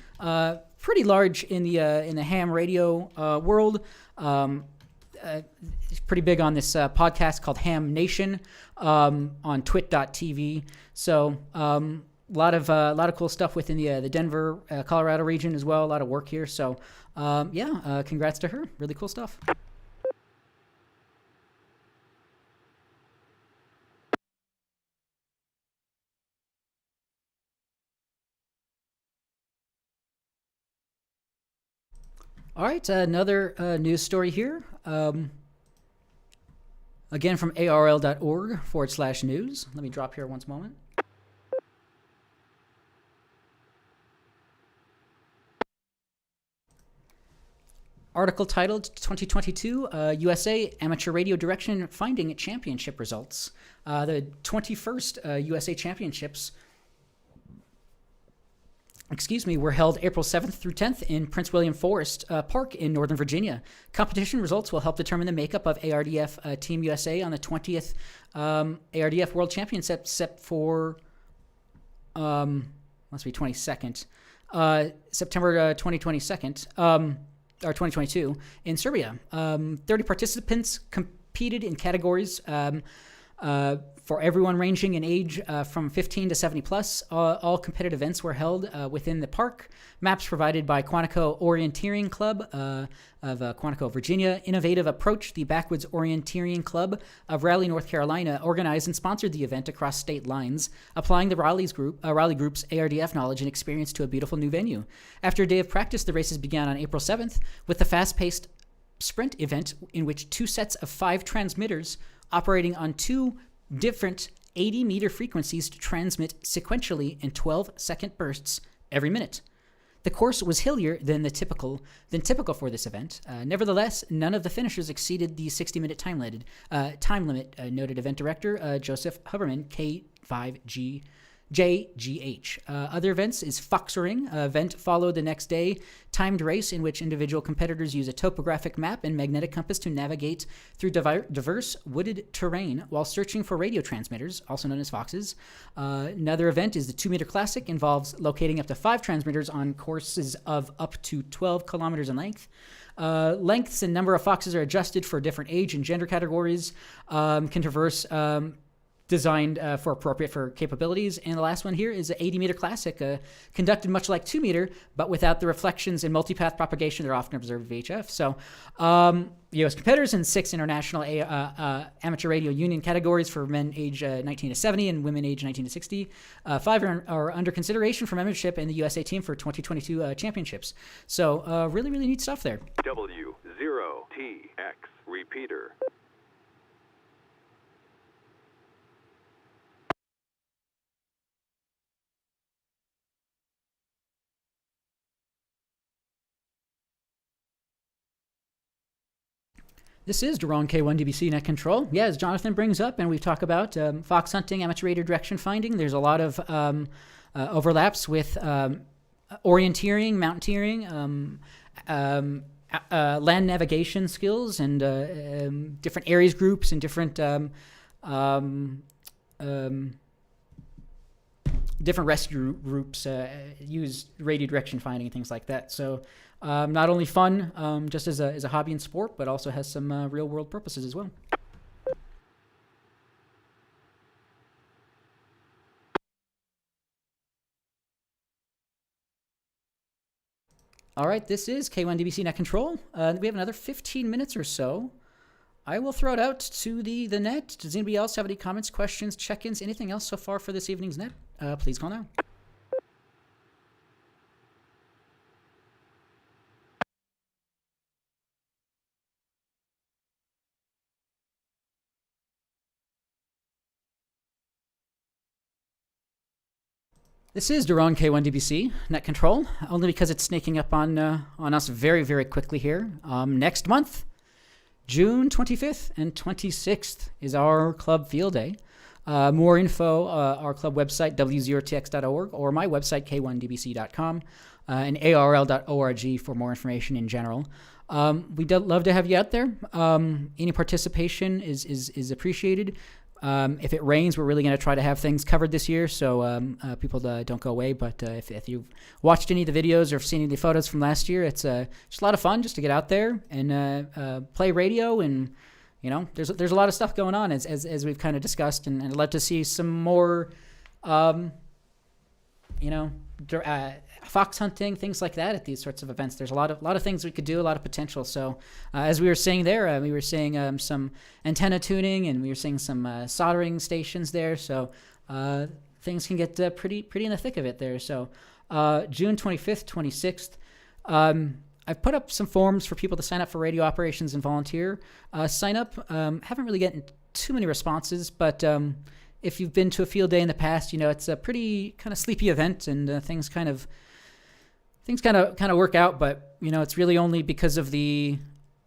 pretty large in the ham radio world. Pretty big on this podcast called Ham Nation on twit.tv. So a lot of cool stuff within the Denver, Colorado region as well. A lot of work here. So congrats to her. Really cool stuff. All right, another news story here. Again, from arl.org/news. Let me drop here once moment. Article titled 2022 USA Amateur Radio Direction Finding Championship Results. The 21st USA Championships were held April 7th through 10th in Prince William Forest Park in Northern Virginia. Competition results will help determine the makeup of ARDF Team USA on the 20th ARDF World Championship set for, must be 22nd, September 2022, or 2022 in Serbia. 30 participants competed in categories for everyone ranging in age from 15 to 70 plus. All competitive events were held within the park. Maps provided by Quantico Orienteering Club of Quantico, Virginia. Innovative Approach, the Backwoods Orienteering Club of Raleigh, North Carolina, organized and sponsored the event across state lines, applying the Raleigh group's ARDF knowledge and experience to a beautiful new venue. After a day of practice, the races began on April 7th with the fast-paced sprint event in which 2 sets of 5 transmitters operating on 2 different 80-meter frequencies to transmit sequentially in 12-second bursts every minute. The course was hillier than typical for this event. Nevertheless, none of the finishers exceeded the 60-minute time limit, noted event director Joseph Huberman, K5JGH. Other events is Foxering. Event followed the next day. Timed race in which individual competitors use a topographic map and magnetic compass to navigate through diverse wooded terrain while searching for radio transmitters, also known as foxes. Another event is the 2-meter classic. Involves locating up to 5 transmitters on courses of up to 12 kilometers in length. Lengths and number of foxes are adjusted for different age and gender categories. Can traverse designed for appropriate for capabilities. And the last one here is an 80-meter classic, conducted much like 2-meter, but without the reflections and multipath propagation that are often observed VHF. So U.S. competitors in 6 international amateur radio union categories for men age 19 to 70 and women age 19 to 60. 5 are under consideration for membership in the USA team for 2022 championships. So really, really neat stuff there. W0TX repeater. This is Jerome K1DBC Net Control. Yeah, as Jonathan brings up, and we talk about fox hunting, amateur radio direction finding, there's a lot of overlaps with orienteering, mountaineering, land navigation skills, and different areas groups and different different rescue groups use radio direction finding and things like that. So not only fun just as a hobby and sport, but also has some real world purposes as well. All right, this is K1DBC Net Control. We have another 15 minutes or so. I will throw it out to the net. Does anybody else have any comments, questions, check-ins, anything else so far for this evening's net? Please call now. This is Duran K1DBC Net Control, only because it's sneaking up on us very, very quickly here. Next month, June 25th and 26th is our club field day. More info, our club website, W0TX.org, or my website, K1DBC.com, and ARL.org for more information in general. We'd love to have you out there. Any participation is appreciated. If it rains, we're really going to try to have things covered this year, so people don't go away. But if you've watched any of the videos or seen any of the photos from last year, it's just a lot of fun just to get out there and play radio. And there's a lot of stuff going on as we've kind of discussed, and I'd love to see some more, fox hunting, things like that at these sorts of events. There's a lot of things we could do, a lot of potential. So as we were saying there, we were seeing some antenna tuning, and we were seeing some soldering stations there. So things can get pretty in the thick of it there. So June 25th, 26th. I've put up some forms for people to sign up for radio operations and volunteer. Sign up. Haven't really gotten too many responses, but if you've been to a field day in the past, it's a pretty kind of sleepy event, and things kind of work out. But it's really only because of the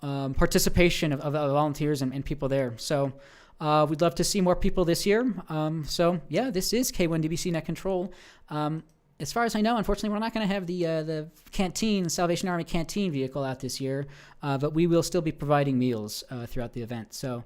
participation of volunteers and people there. So we'd love to see more people this year. So yeah, this is K1DBC Net Control. As far as I know, unfortunately, we're not going to have the canteen, Salvation Army canteen vehicle out this year, but we will still be providing meals throughout the event. So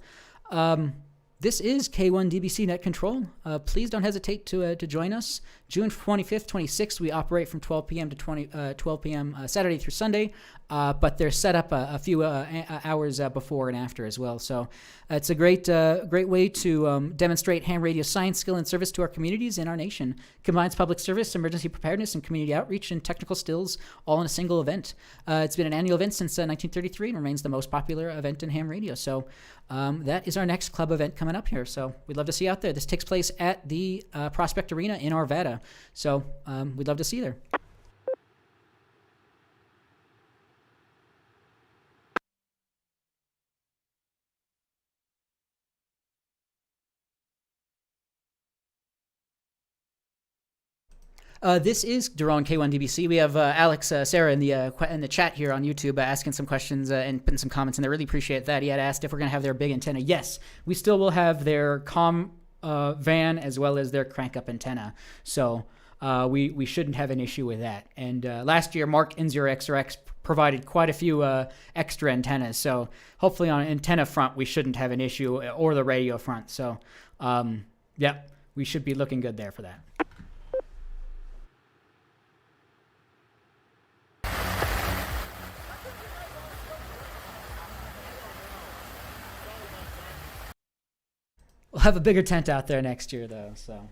this is K1DBC Net Control. Please don't hesitate to join us. June 25th, 26th, we operate from 12 p.m. to 12 p.m. Saturday through Sunday, but they're set up a few hours before and after as well. So it's a great way to demonstrate ham radio science, skill, and service to our communities and our nation. Combines public service, emergency preparedness, and community outreach and technical skills all in a single event. It's been an annual event since 1933 and remains the most popular event in ham radio. So that is our next club event coming up here. So we'd love to see you out there. This takes place at the Prospect Arena in Arvada. So we'd love to see you there. This is Duran K1DBC. We have Alex Sarah in the chat here on YouTube asking some questions and putting some comments in there. Really appreciate that. He had asked if we're going to have their big antenna. Yes, we still will have their comm van as well as their crank-up antenna. So we shouldn't have an issue with that. And last year, Mark N0XRX provided quite a few extra antennas. So hopefully on antenna front, we shouldn't have an issue, or the radio front. So yeah, we should be looking good there for that. We'll have a bigger tent out there next year, though, so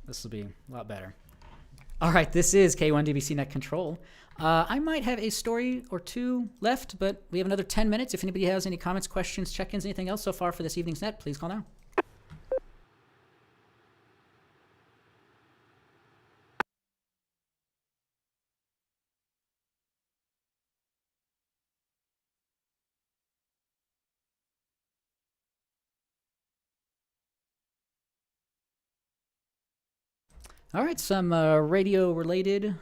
this will be a lot better. All right, this is K1DBC Net Control. I might have a story or two left, but we have another 10 minutes. If anybody has any comments, questions, check-ins, anything else so far for this evening's net, please call now. All right, some radio-related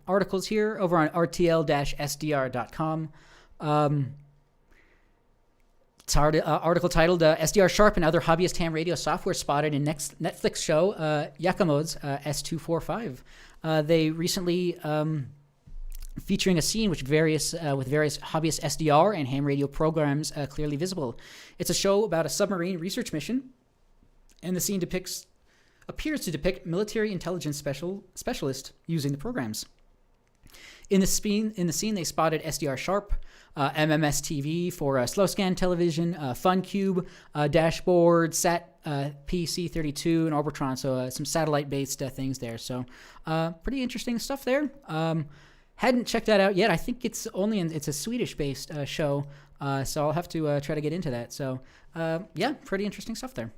articles here over on rtl-sdr.com. It's article titled SDR Sharp and Other Hobbyist Ham Radio Software Spotted in Netflix Show Yakima's S245. They recently, featuring a scene with various hobbyist SDR and ham radio programs clearly visible. It's a show about a submarine research mission, and the scene appears to depict military intelligence specialists using the programs. In the scene, they spotted SDR Sharp, MMS TV for slow scan television, FunCube, dashboard, Sat PC32, and Orbitron. So some satellite-based things there. So pretty interesting stuff there. hadn't checked that out yet. I think it's a Swedish-based show, so I'll have to try to get into that. So, yeah, pretty interesting stuff there.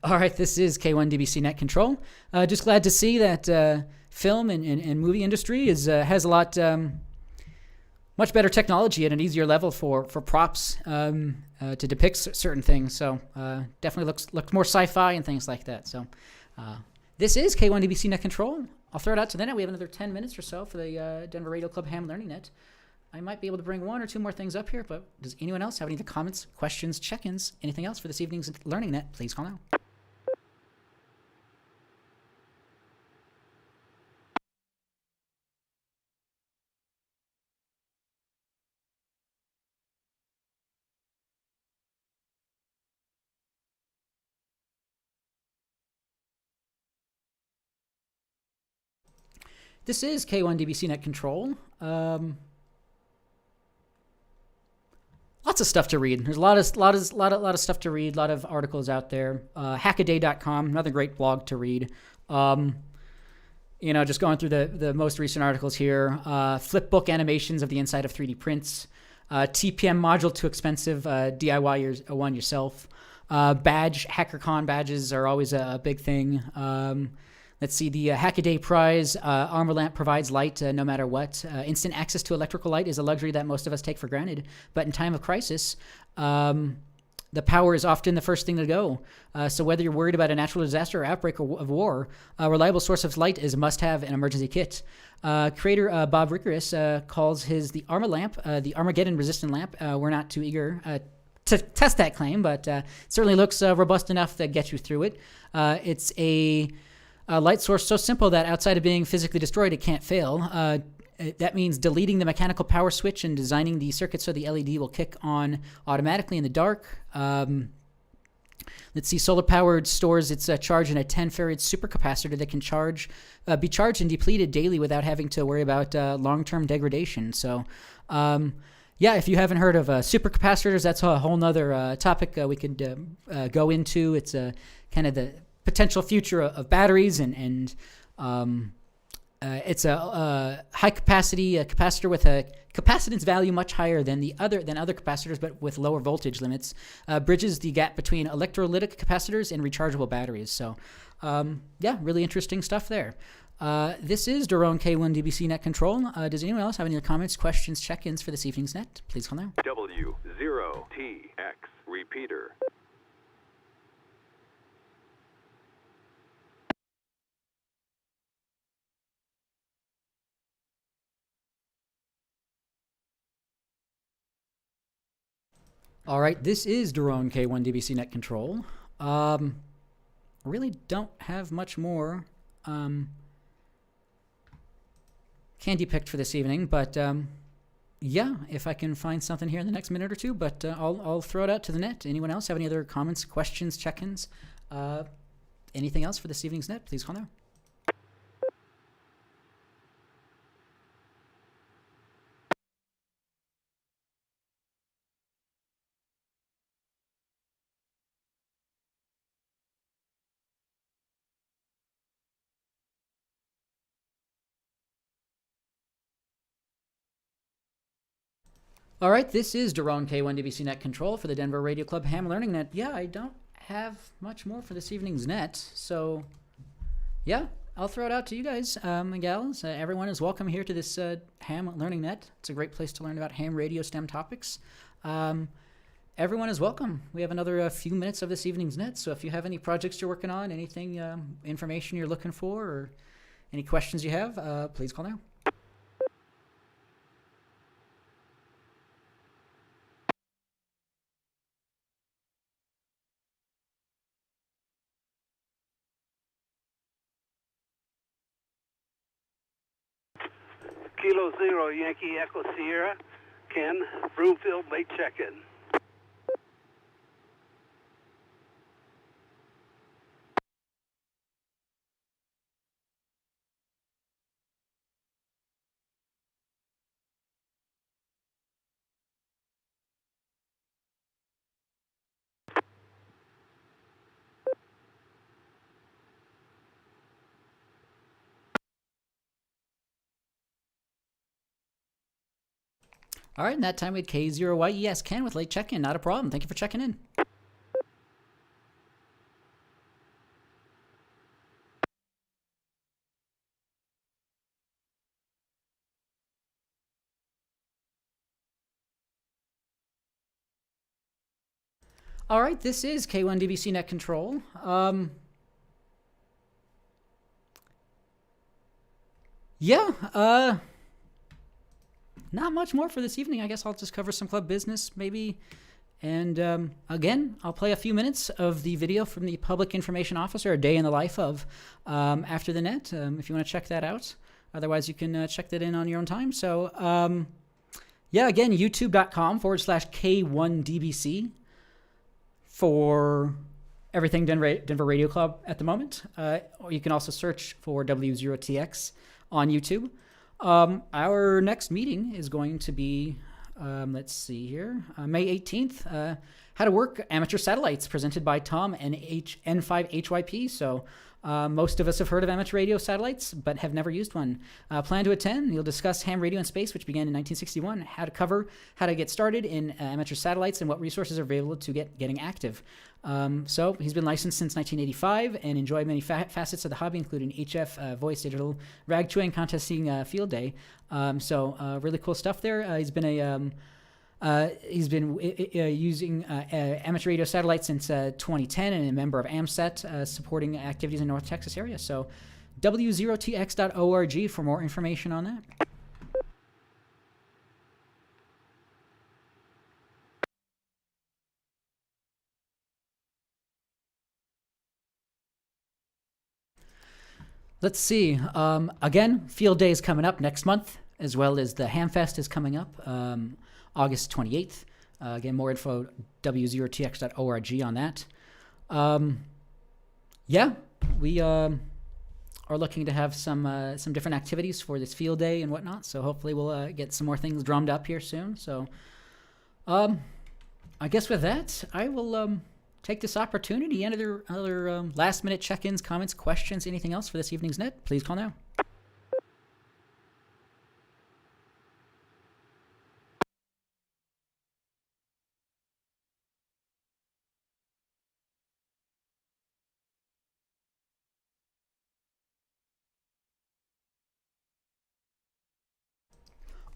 All right, this is K1DBC Net Control. Just glad to see that film and movie industry has a lot much better technology at an easier level for props to depict certain things. So definitely looks more sci-fi and things like that. So this is K1DBC Net Control. I'll throw it out to the net. We have another 10 minutes or so for the Denver Radio Club Ham Learning Net. I might be able to bring one or two more things up here, but does anyone else have any comments, questions, check-ins, anything else for this evening's Learning Net? Please call now. This is K1DBC Net Control. Lots of stuff to read. There's a lot of stuff to read. A lot of articles out there. Hackaday.com, another great blog to read. Just going through the most recent articles here. Flipbook animations of the inside of 3D prints. TPM module too expensive. DIY one yourself. HackerCon badges are always a big thing. Let's see, the Hackaday Prize, Armor Lamp provides light no matter what. Instant access to electrical light is a luxury that most of us take for granted. But in time of crisis, the power is often the first thing to go. So whether you're worried about a natural disaster or outbreak of war, a reliable source of light is a must-have in an emergency kit. Creator Bob Rickeris calls his the Armor Lamp the Armageddon-resistant lamp. We're not too eager to test that claim, but it certainly looks robust enough to get you through it. It's a light source so simple that outside of being physically destroyed, it can't fail. That means deleting the mechanical power switch and designing the circuit so the LED will kick on automatically in the dark. Let's see, solar powered stores its charge in a 10 farad supercapacitor that can be charged and depleted daily without having to worry about long-term degradation. So, if you haven't heard of supercapacitors, that's a whole nother topic we could go into. It's kind of the potential future of batteries, and it's a high capacity capacitor with a capacitance value much higher than other capacitors, but with lower voltage limits. Bridges the gap between electrolytic capacitors and rechargeable batteries. So, really interesting stuff there. This is Daron K1DBC Net Control. Does anyone else have any comments, questions, check-ins for this evening's net? Please call now. W0TX Repeater. All right, this is Daron K1DBC Net Control. Really don't have much more candy picked for this evening, but if I can find something here in the next minute or two, but I'll throw it out to the net. Anyone else have any other comments, questions, check-ins? Anything else for this evening's net? Please call now. All right, this is Daron K1DBC Net Control for the Denver Radio Club Ham Learning Net. I don't have much more for this evening's net, so I'll throw it out to you guys and gals. Everyone is welcome here to this Ham Learning Net. It's a great place to learn about ham radio STEM topics. Everyone is welcome. We have another few minutes of this evening's net, so if you have any projects you're working on, anything, information you're looking for, or any questions you have, please call now. Kilo Zero Yankee Echo Sierra, Ken, Broomfield, late check-in. All right, and that time we had K0YES Ken with late check-in. Not a problem. Thank you for checking in. All right, this is K1DBC Net Control. Not much more for this evening. I guess I'll just cover some club business maybe. And again, I'll play a few minutes of the video from the Public Information Officer, A Day in the Life of, after the net, if you want to check that out. Otherwise, you can check that in on your own time. So, again, youtube.com/K1DBC for everything Denver Radio Club at the moment. Or you can also search for W0TX on YouTube. Our next meeting is going to be, let's see here, May 18th. How to Work Amateur Satellites, presented by Tom and N5HYP. So most of us have heard of amateur radio satellites, but have never used one. Plan to attend. You'll discuss ham radio in space, which began in 1961, how to get started in amateur satellites, and what resources are available to getting active. So he's been licensed since 1985 and enjoyed many facets of the hobby, including HF, voice, digital, rag chewing, contesting, field day. Really cool stuff there. He's been using amateur radio satellites since 2010 and a member of AMSET, supporting activities in North Texas area. So W0TX.org for more information on that. Let's see. Again, Field Day is coming up next month, as well as the Hamfest is coming up August 28th. Again, more info, W0TX.org on that. We are looking to have some different activities for this Field Day and whatnot, so hopefully we'll get some more things drummed up here soon. So I guess with that, I will take this opportunity. Any other last-minute check-ins, comments, questions, anything else for this evening's net, please call now.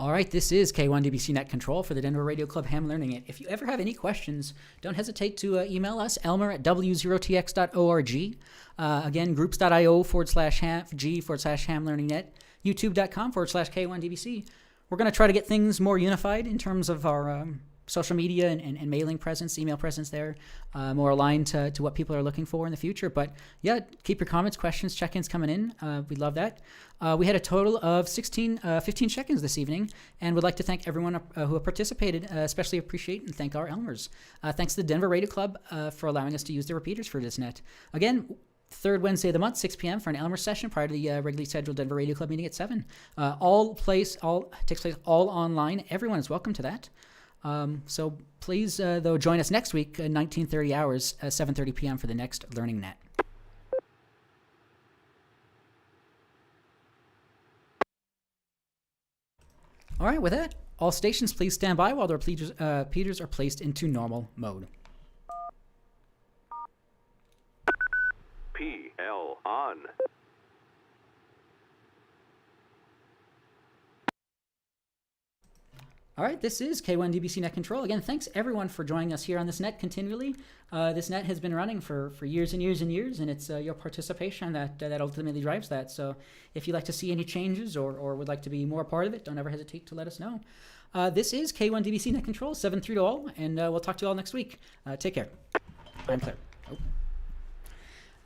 All right, this is K1DBC Net Control for the Denver Radio Club Ham Learning Net. If you ever have any questions, don't hesitate to email us, elmer@W0TX.org. Again, groups.io/G/Ham Learning Net, youtube.com/K1DBC. We're going to try to get things more unified in terms of our social media and mailing presence, email presence there, more aligned to what people are looking for in the future. But yeah, keep your comments, questions, check-ins coming in. We'd love that. We had a total of 15 check-ins this evening, and would like to thank everyone who participated, especially appreciate and thank our Elmers. Thanks to the Denver Radio Club for allowing us to use the repeaters for this net. Again, third Wednesday of the month, 6 p.m. for an Elmers session prior to the regularly scheduled Denver Radio Club meeting at 7. All takes place all online. Everyone is welcome to that. So please, though, join us next week at 19:30 hours, 7:30 p.m. for the next Learning Net. All right, with that, all stations please stand by while their repeaters are placed into normal mode. PL on. All right, this is K1DBC Net Control. Again, thanks everyone for joining us here on this net continually. This net has been running for years and years and years, and it's your participation that ultimately drives that. So if you'd like to see any changes or would like to be more a part of it, don't ever hesitate to let us know. This is K1DBC Net Control, 7-3 to all, and we'll talk to you all next week. Take care. I'm clear. Oh.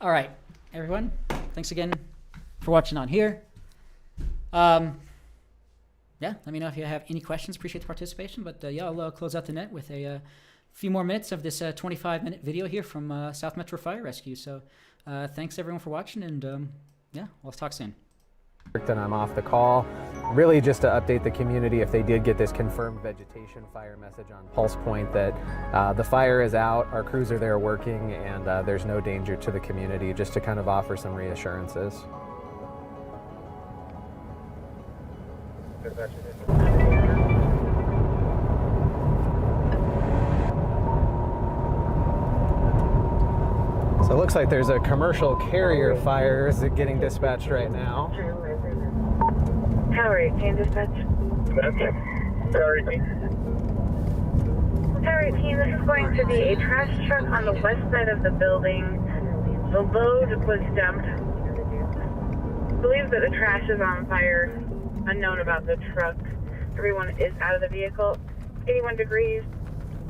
All right, everyone, thanks again for watching on here. Yeah, let me know if you have any questions. Appreciate the participation. But I'll close out the net with a few more minutes of this 25-minute video here from South Metro Fire Rescue. So thanks everyone for watching, and we'll talk soon. Then I'm off the call. Really just to update the community if they did get this confirmed vegetation fire message on Pulse Point that the fire is out, our crews are there working, and there's no danger to the community, just to kind of offer some reassurances. looks like there's a commercial carrier fire is getting dispatched right now. Tower 18 dispatch. Tower 18. Tower 18, this is going to be a trash truck on the west side of the building. The load was dumped. I believe that the trash is on fire. Unknown about the truck. Everyone is out of the vehicle. 81 degrees.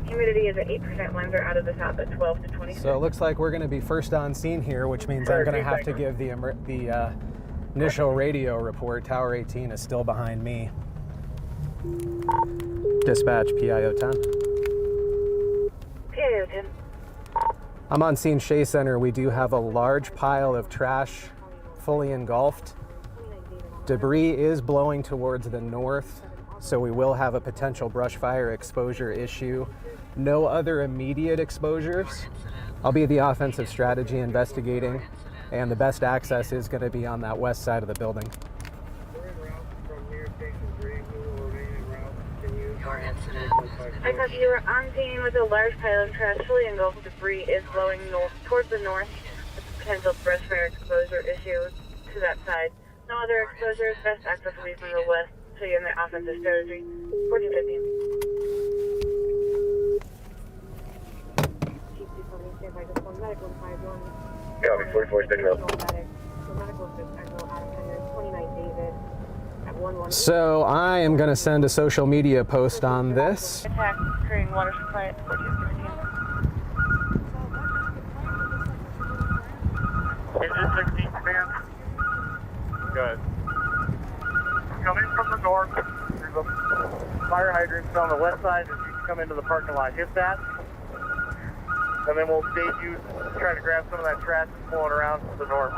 Humidity is at 8%. Winds are out of the south at 12 to 26. So it looks like we're going to be first on scene here, which means I'm going to have to give the initial radio report. Tower 18 is still behind me. Dispatch PIO 10. PIO 10. I'm on scene Shea Center. We do have a large pile of trash fully engulfed. Debris is blowing towards the north, so we will have a potential brush fire exposure issue. No other immediate exposures. I'll be the offensive strategy investigating, and the best access is going to be on that west side of the building. I thought you were on scene with a large pile of trash fully engulfed. Debris is blowing north towards the north with potential brush fire exposure issue to that side. No other exposures. Best access will be from the west. So you're in the offensive strategy. 1415. Copy, 44 signal. So I am going to send a social media post on this. Attack occurring water supply at 1416. Engine 16 command. Good. Coming from the north, there's a fire hydrant on the west side as you come into the parking lot. Hit that. And then we'll stage you trying to grab some of that trash and pull it around to the north.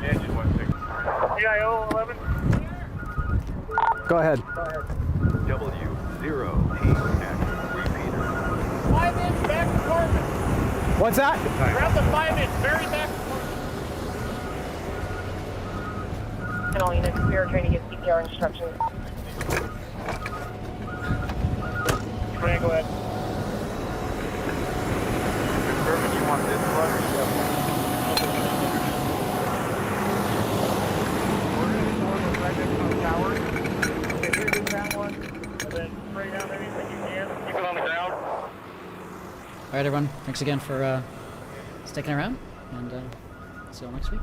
Engine 16. PIO 11. Go ahead. W0TX repeater. 5-inch back department. What's that? Grab the 5-inch, very back department. And all units, we are trying to get CPR instructions. Frank, go ahead. Perfect, you want this one or stuff? We're going to go right next to the tower. Okay, here's that one. And then spray down anything you can. Keep it on the ground. All right, everyone. Thanks again for sticking around, and see you all next week.